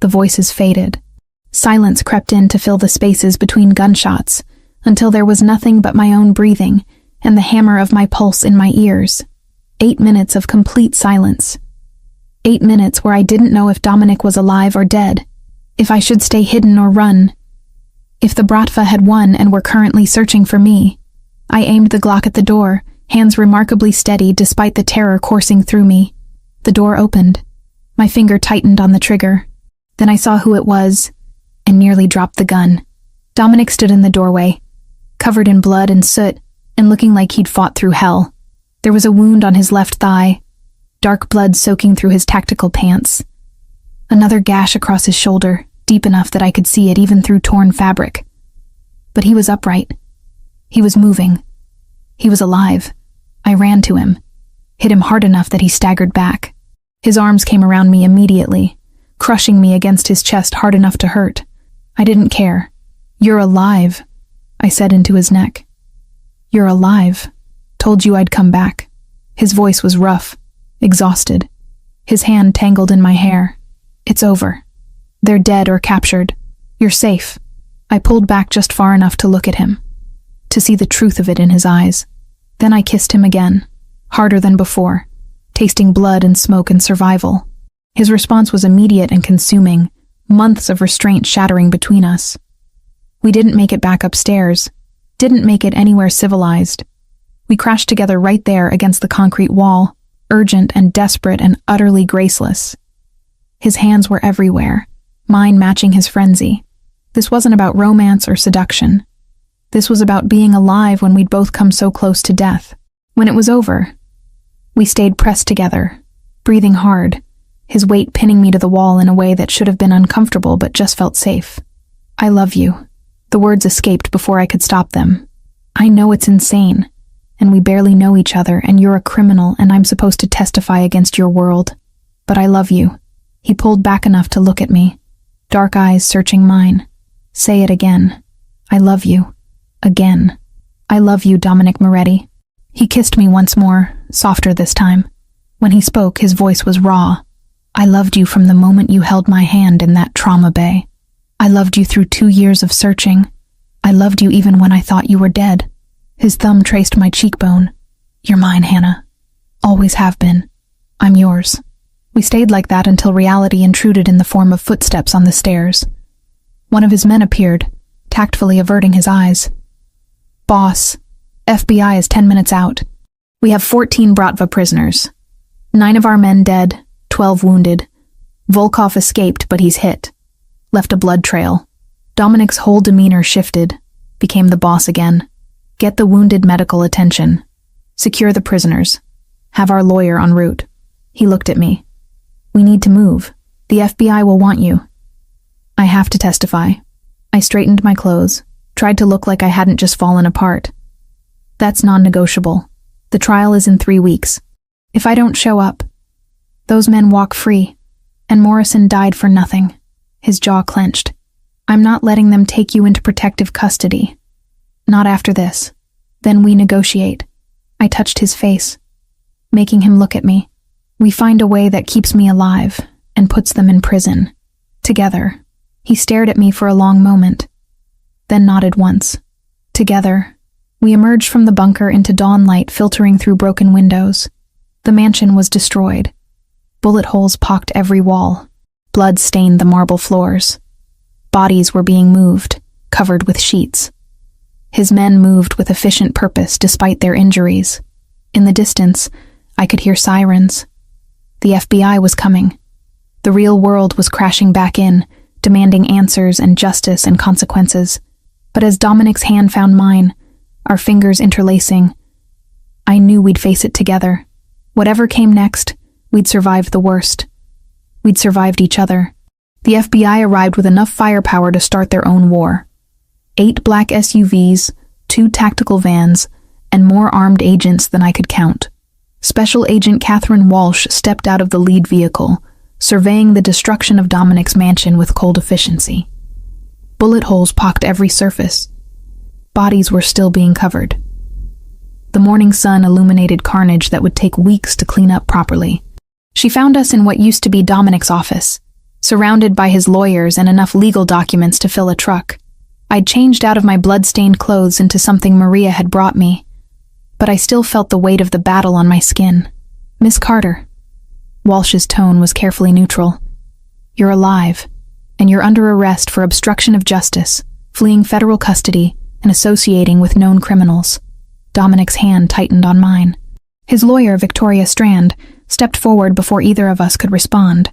The voices faded. Silence crept in to fill the spaces between gunshots, until there was nothing but my own breathing and the hammer of my pulse in my ears. 8 minutes of complete silence. 8 minutes where I didn't know if Dominic was alive or dead, if I should stay hidden or run. If the Bratva had won and were currently searching for me. I aimed the Glock at the door, hands remarkably steady despite the terror coursing through me. The door opened. My finger tightened on the trigger. Then I saw who it was, and nearly dropped the gun. Dominic stood in the doorway, covered in blood and soot, and looking like he'd fought through hell. There was a wound on his left thigh, dark blood soaking through his tactical pants. Another gash across his shoulder, deep enough that I could see it even through torn fabric. But he was upright. He was moving. He was alive. I ran to him, hit him hard enough that he staggered back. His arms came around me immediately, crushing me against his chest hard enough to hurt. I didn't care. You're alive, I said into his neck. You're alive. Told you I'd come back. His voice was rough, exhausted. His hand tangled in my hair. It's over. They're dead or captured. You're safe. I pulled back just far enough to look at him, to see the truth of it in his eyes. Then I kissed him again, harder than before, tasting blood and smoke and survival. His response was immediate and consuming, months of restraint shattering between us. We didn't make it back upstairs, didn't make it anywhere civilized. We crashed together right there against the concrete wall, urgent and desperate and utterly graceless. His hands were everywhere, mine matching his frenzy. This wasn't about romance or seduction. This was about being alive when we'd both come so close to death. When it was over, we stayed pressed together, breathing hard, his weight pinning me to the wall in a way that should have been uncomfortable but just felt safe. I love you. The words escaped before I could stop them. I know it's insane, and we barely know each other, and you're a criminal, and I'm supposed to testify against your world. But I love you. He pulled back enough to look at me, dark eyes searching mine. Say it again. I love you. Again. I love you, Dominic Moretti. He kissed me once more, softer this time. When he spoke, his voice was raw. I loved you from the moment you held my hand in that trauma bay. I loved you through 2 years of searching. I loved you even when I thought you were dead. His thumb traced my cheekbone. You're mine, Hannah. Always have been. I'm yours. We stayed like that until reality intruded in the form of footsteps on the stairs. One of his men appeared, tactfully averting his eyes. "Boss, FBI is 10 minutes out. We have 14 Bratva prisoners. 9 of our men dead, 12 wounded. Volkov escaped, but he's hit. Left a blood trail." Dominic's whole demeanor shifted, became the boss again. "Get the wounded medical attention. Secure the prisoners. Have our lawyer en route." He looked at me. "We need to move. The FBI will want you." "I have to testify." I straightened my clothes, tried to look like I hadn't just fallen apart. "That's non-negotiable. The trial is in 3 weeks. If I don't show up, those men walk free, and Morrison died for nothing." His jaw clenched. "I'm not letting them take you into protective custody. Not after this. Then we negotiate." I touched his face, making him look at me. "We find a way that keeps me alive and puts them in prison. Together." He stared at me for a long moment, then nodded once. Together, we emerged from the bunker into dawn light filtering through broken windows. The mansion was destroyed. Bullet holes pocked every wall. Blood stained the marble floors. Bodies were being moved, covered with sheets. His men moved with efficient purpose despite their injuries. In the distance, I could hear sirens. The FBI was coming. The real world was crashing back in, demanding answers and justice and consequences. But as Dominic's hand found mine, our fingers interlacing, I knew we'd face it together. Whatever came next, we'd survived the worst. We'd survived each other. The FBI arrived with enough firepower to start their own war. 8 black SUVs, 2 tactical vans, and more armed agents than I could count. Special Agent Catherine Walsh stepped out of the lead vehicle, surveying the destruction of Dominic's mansion with cold efficiency. Bullet holes pocked every surface. Bodies were still being covered. The morning sun illuminated carnage that would take weeks to clean up properly. She found us in what used to be Dominic's office, surrounded by his lawyers and enough legal documents to fill a truck. I'd changed out of my blood-stained clothes into something Maria had brought me, but I still felt the weight of the battle on my skin. "Miss Carter." Walsh's tone was carefully neutral. "You're alive, and you're under arrest for obstruction of justice, fleeing federal custody, and associating with known criminals." Dominic's hand tightened on mine. His lawyer, Victoria Strand, stepped forward before either of us could respond.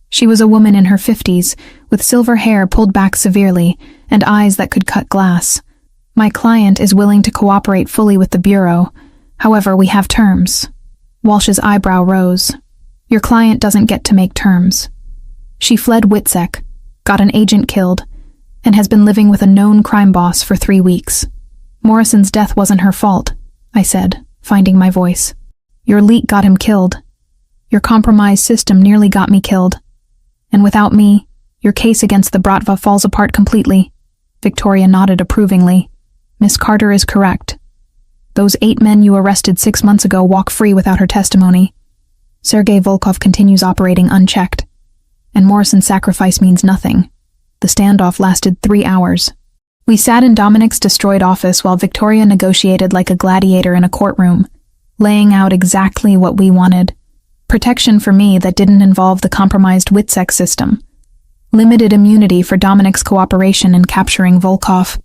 She was a woman in her 50s, with silver hair pulled back severely and eyes that could cut glass. "My client is willing to cooperate fully with the Bureau. However, we have terms." Walsh's eyebrow rose. "Your client doesn't get to make terms. She fled Witsec, got an agent killed, and has been living with a known crime boss for 3 weeks. Morrison's death wasn't her fault," I said, finding my voice. "Your leak got him killed. Your compromised system nearly got me killed. And without me, your case against the Bratva falls apart completely." Victoria nodded approvingly. "Miss Carter is correct. Those 8 men you arrested 6 months ago walk free without her testimony. Sergei Volkov continues operating unchecked. And Morrison's sacrifice means nothing. The standoff lasted 3 hours. We sat in Dominic's destroyed office while Victoria negotiated like a gladiator in a courtroom, laying out exactly what we wanted. Protection for me that didn't involve the compromised Witsec system. Limited immunity for Dominic's cooperation in capturing Volkov.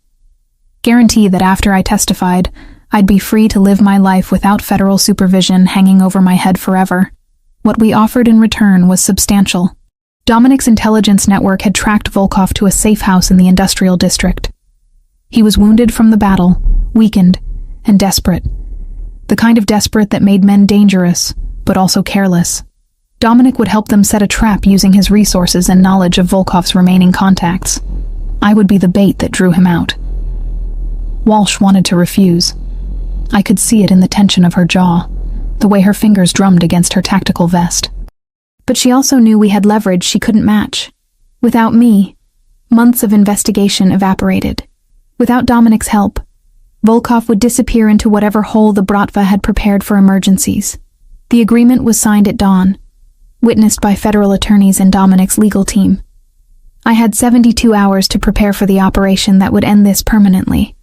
Guarantee that after I testified, I'd be free to live my life without federal supervision hanging over my head forever. What we offered in return was substantial. Dominic's intelligence network had tracked Volkov to a safe house in the industrial district. He was wounded from the battle, weakened, and desperate. The kind of desperate that made men dangerous, but also careless. Dominic would help them set a trap using his resources and knowledge of Volkov's remaining contacts. I would be the bait that drew him out. Walsh wanted to refuse. I could see it in the tension of her jaw, the way her fingers drummed against her tactical vest. But she also knew we had leverage she couldn't match. Without me, months of investigation evaporated. Without Dominic's help, Volkov would disappear into whatever hole the Bratva had prepared for emergencies. The agreement was signed at dawn, witnessed by federal attorneys and Dominic's legal team. I had 72 hours to prepare for the operation that would end this permanently.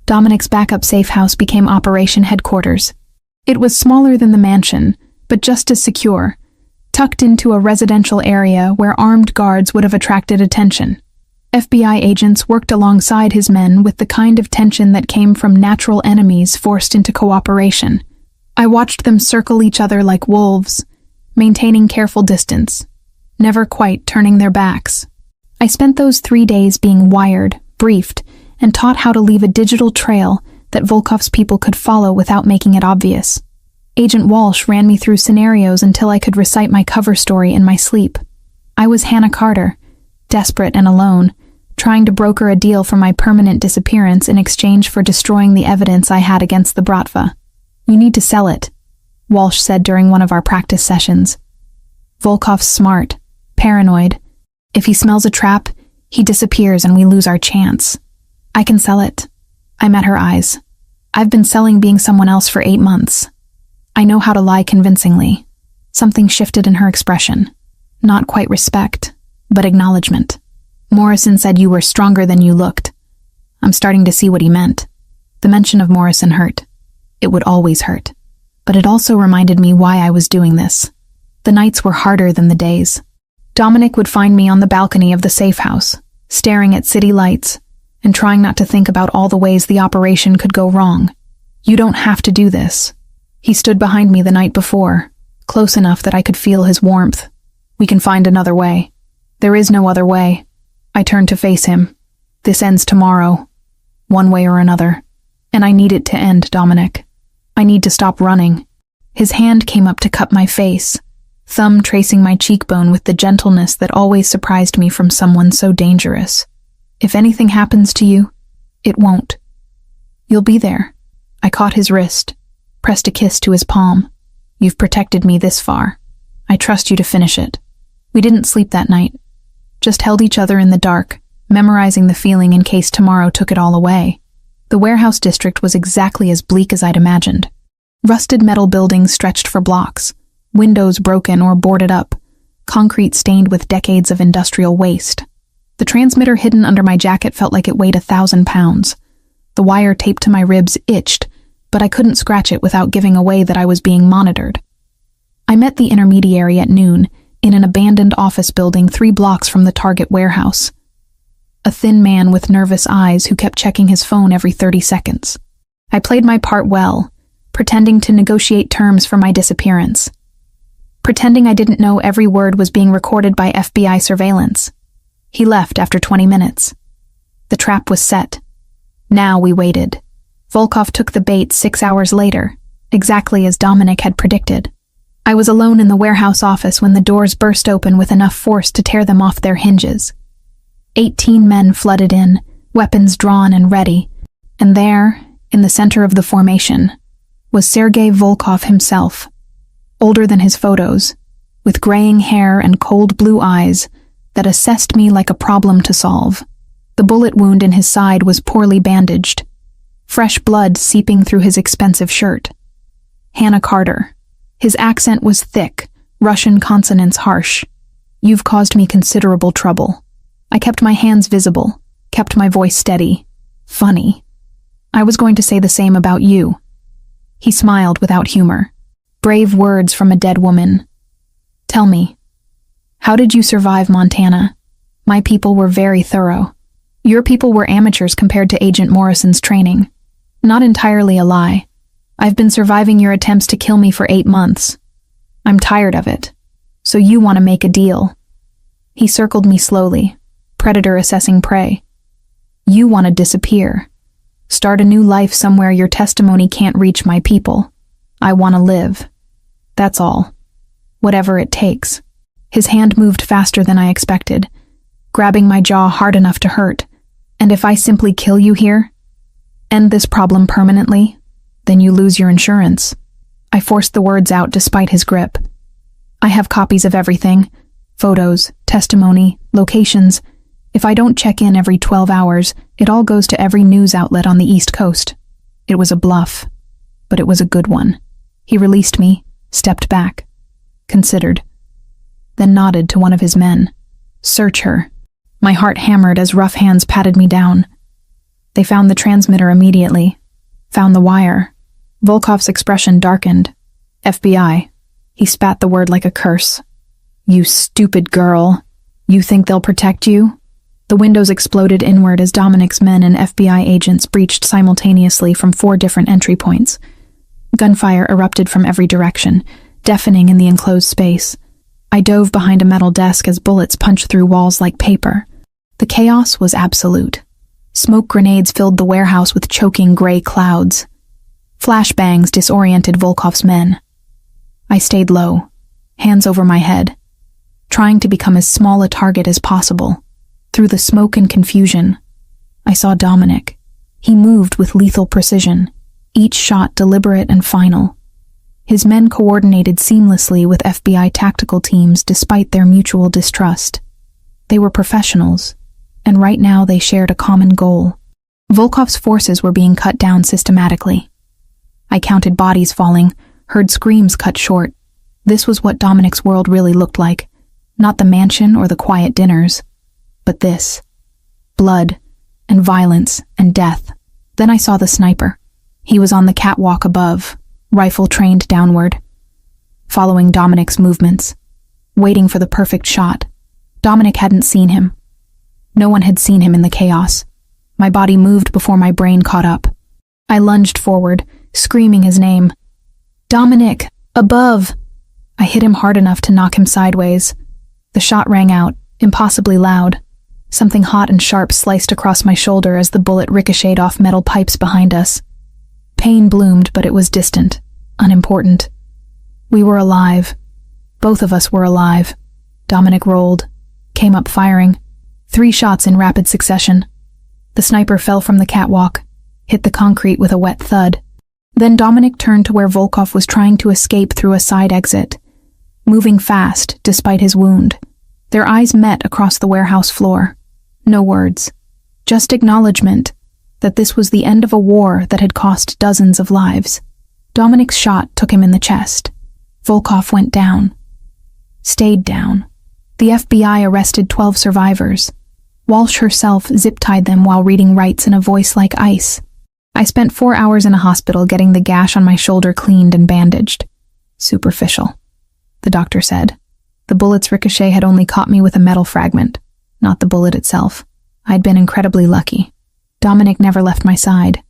Dominic's backup safe house became Operation Headquarters. It was smaller than the mansion, but just as secure, tucked into a residential area where armed guards would have attracted attention. FBI agents worked alongside his men with the kind of tension that came from natural enemies forced into cooperation. I watched them circle each other like wolves, maintaining careful distance, never quite turning their backs. I spent those 3 days being wired, briefed, and taught how to leave a digital trail that Volkov's people could follow without making it obvious. Agent Walsh ran me through scenarios until I could recite my cover story in my sleep. I was Hannah Carter, desperate and alone, trying to broker a deal for my permanent disappearance in exchange for destroying the evidence I had against the Bratva. "You need to sell it," Walsh said during one of our practice sessions. "Volkov's smart, paranoid. If he smells a trap, he disappears and we lose our chance. I can sell it." I met her eyes. "I've been selling being someone else for 8 months. I know how to lie convincingly." Something shifted in her expression. Not quite respect, but acknowledgement. "Morrison said you were stronger than you looked." I'm starting to see what he meant. The mention of Morrison hurt. It would always hurt. But it also reminded me why I was doing this. The nights were harder than the days. Dominic would find me on the balcony of the safe house, staring at city lights, and trying not to think about all the ways the operation could go wrong. "You don't have to do this." He stood behind me the night before, close enough that I could feel his warmth. "We can find another way." "There is no other way." I turned to face him. "This ends tomorrow, one way or another. And I need it to end, Dominic. I need to stop running." His hand came up to cup my face, thumb tracing my cheekbone with the gentleness that always surprised me from someone so dangerous. "If anything happens to you, it won't. You'll be there." I caught his wrist, pressed a kiss to his palm. "You've protected me this far. I trust you to finish it." We didn't sleep that night, just held each other in the dark, memorizing the feeling in case tomorrow took it all away. The warehouse district was exactly as bleak as I'd imagined. Rusted metal buildings stretched for blocks, windows broken or boarded up, concrete stained with decades of industrial waste. The transmitter hidden under my jacket felt like it weighed 1,000 pounds. The wire taped to my ribs itched, but I couldn't scratch it without giving away that I was being monitored. I met the intermediary at noon, in an abandoned office building 3 blocks from the Target warehouse. A thin man with nervous eyes who kept checking his phone every 30 seconds. I played my part well, pretending to negotiate terms for my disappearance. Pretending I didn't know every word was being recorded by FBI surveillance. He left after 20 minutes. The trap was set. Now we waited. Volkov took the bait 6 hours later, exactly as Dominic had predicted. I was alone in the warehouse office when the doors burst open with enough force to tear them off their hinges. 18 men flooded in, weapons drawn and ready, and there, in the center of the formation, was Sergei Volkov himself, older than his photos, with graying hair and cold blue eyes that assessed me like a problem to solve. The bullet wound in his side was poorly bandaged, fresh blood seeping through his expensive shirt. Hannah Carter. His accent was thick, Russian consonants harsh. "You've caused me considerable trouble." I kept my hands visible, kept my voice steady. "Funny. I was going to say the same about you." He smiled without humor. Brave words from a dead woman. "Tell me, how did you survive Montana? My people were very thorough. Your people were amateurs compared to Agent Morrison's training." "Not entirely a lie. I've been surviving your attempts to kill me for 8 months. I'm tired of it. So you want to make a deal." He circled me slowly, predator assessing prey. "You want to disappear. Start a new life somewhere your testimony can't reach my people. I want to live. That's all. Whatever it takes." His hand moved faster than I expected, grabbing my jaw hard enough to hurt. "And if I simply kill you here, end this problem permanently, then you lose your insurance." I forced the words out despite his grip. "I have copies of everything. Photos, testimony, locations. If I don't check in every 12 hours, it all goes to every news outlet on the East Coast." It was a bluff, but it was a good one. He released me, stepped back, considered, then nodded to one of his men. "Search her." My heart hammered as rough hands patted me down. They found the transmitter immediately, found the wire. Volkov's expression darkened. "FBI." He spat the word like a curse. "You stupid girl. You think they'll protect you?" The The windows exploded inward as Dominic's men and FBI agents breached simultaneously from 4 different entry points. Gunfire erupted from every direction, deafening in the enclosed space. I dove behind a metal desk as bullets punched through walls like paper. The chaos was absolute. Smoke grenades filled the warehouse with choking gray clouds. Flashbangs disoriented Volkov's men. I stayed low, hands over my head, trying to become as small a target as possible. Through the smoke and confusion, I saw Dominic. He moved with lethal precision, each shot deliberate and final. His men coordinated seamlessly with FBI tactical teams despite their mutual distrust. They were professionals, and right now they shared a common goal. Volkov's forces were being cut down systematically. I counted bodies falling, heard screams cut short. This was what Dominic's world really looked like. Not the mansion or the quiet dinners, but this. Blood, and violence, and death. Then I saw the sniper. He was on the catwalk above, rifle trained downward, following Dominic's movements, waiting for the perfect shot. Dominic hadn't seen him. No one had seen him in the chaos. My body moved before my brain caught up. I lunged forward, screaming his name. Dominic, above! I hit him hard enough to knock him sideways. The shot rang out, impossibly loud. Something hot and sharp sliced across my shoulder as the bullet ricocheted off metal pipes behind us. Pain bloomed, but it was distant, unimportant. We were alive. Both of us were alive. Dominic rolled, came up firing. 3 shots in rapid succession. The sniper fell from the catwalk, hit the concrete with a wet thud. Then Dominic turned to where Volkov was trying to escape through a side exit, moving fast despite his wound. Their eyes met across the warehouse floor. No words, just acknowledgement that this was the end of a war that had cost dozens of lives. Dominic's shot took him in the chest. Volkov went down. Stayed down. The FBI arrested 12 survivors. Walsh herself zip-tied them while reading rights in a voice like ice. I spent 4 hours in a hospital getting the gash on my shoulder cleaned and bandaged. Superficial, the doctor said. The bullet's ricochet had only caught me with a metal fragment, not the bullet itself. I'd been incredibly lucky. Dominic never left my side.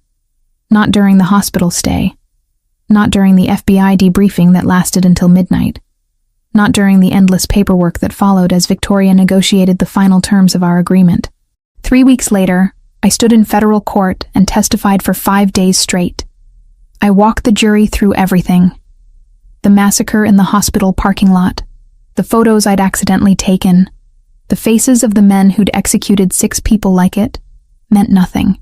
Not during the hospital stay. Not during the FBI debriefing that lasted until midnight. Not during the endless paperwork that followed as Victoria negotiated the final terms of our agreement. 3 weeks later, I stood in federal court and testified for 5 days straight. I walked the jury through everything. The massacre in the hospital parking lot, the photos I'd accidentally taken, the faces of the men who'd executed 6 people like it, meant nothing.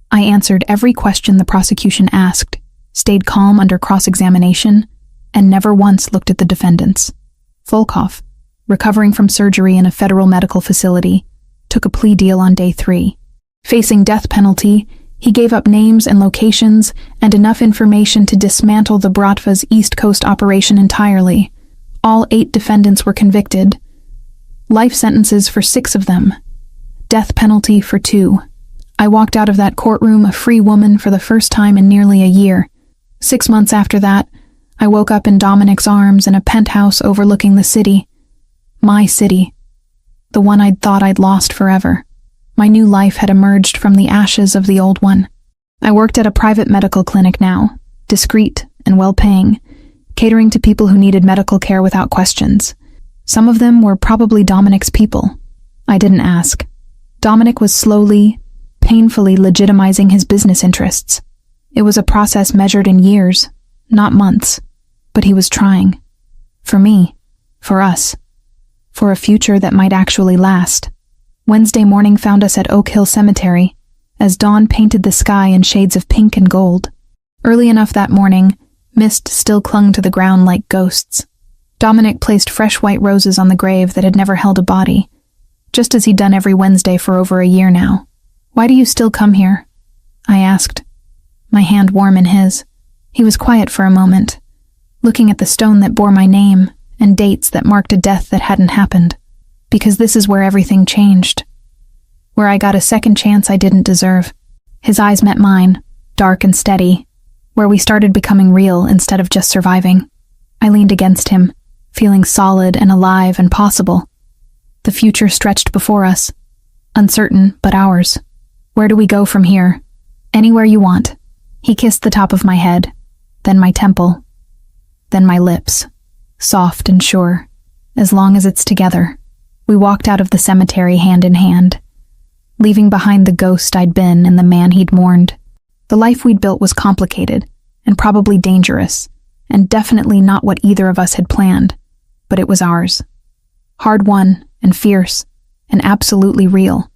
I answered every question the prosecution asked, stayed calm under cross-examination, and never once looked at the defendants. Volkov, recovering from surgery in a federal medical facility, took a plea deal on day 3. Facing death penalty, he gave up names and locations and enough information to dismantle the Bratva's East Coast operation entirely. All 8 defendants were convicted. Life sentences for 6 of them. Death penalty for 2. I walked out of that courtroom a free woman for the first time in nearly a year. 6 months after that, I woke up in Dominic's arms in a penthouse overlooking the city. My city. The one I'd thought I'd lost forever. My new life had emerged from the ashes of the old one. I worked at a private medical clinic now, discreet and well-paying, catering to people who needed medical care without questions. Some of them were probably Dominic's people. I didn't ask. Dominic was slowly, painfully legitimizing his business interests. It was a process measured in years, not months, but he was trying. For me, for us, for a future that might actually last. Wednesday morning found us at Oak Hill Cemetery, as dawn painted the sky in shades of pink and gold. Early enough that morning, mist still clung to the ground like ghosts. Dominic placed fresh white roses on the grave that had never held a body, just as he'd done every Wednesday for over a year now. "Why do you still come here?" I asked, my hand warm in his. He was quiet for a moment, looking at the stone that bore my name and dates that marked a death that hadn't happened. Because this is where everything changed. Where I got a second chance I didn't deserve. His eyes met mine, dark and steady. Where we started becoming real instead of just surviving. I leaned against him, feeling solid and alive and possible. The future stretched before us. Uncertain, but ours. Where do we go from here? Anywhere you want. He kissed the top of my head, then my temple, then my lips, soft and sure, as long as it's together. We walked out of the cemetery hand in hand, leaving behind the ghost I'd been and the man he'd mourned. The life we'd built was complicated, and probably dangerous, and definitely not what either of us had planned, but it was ours. Hard-won, and fierce, and absolutely real.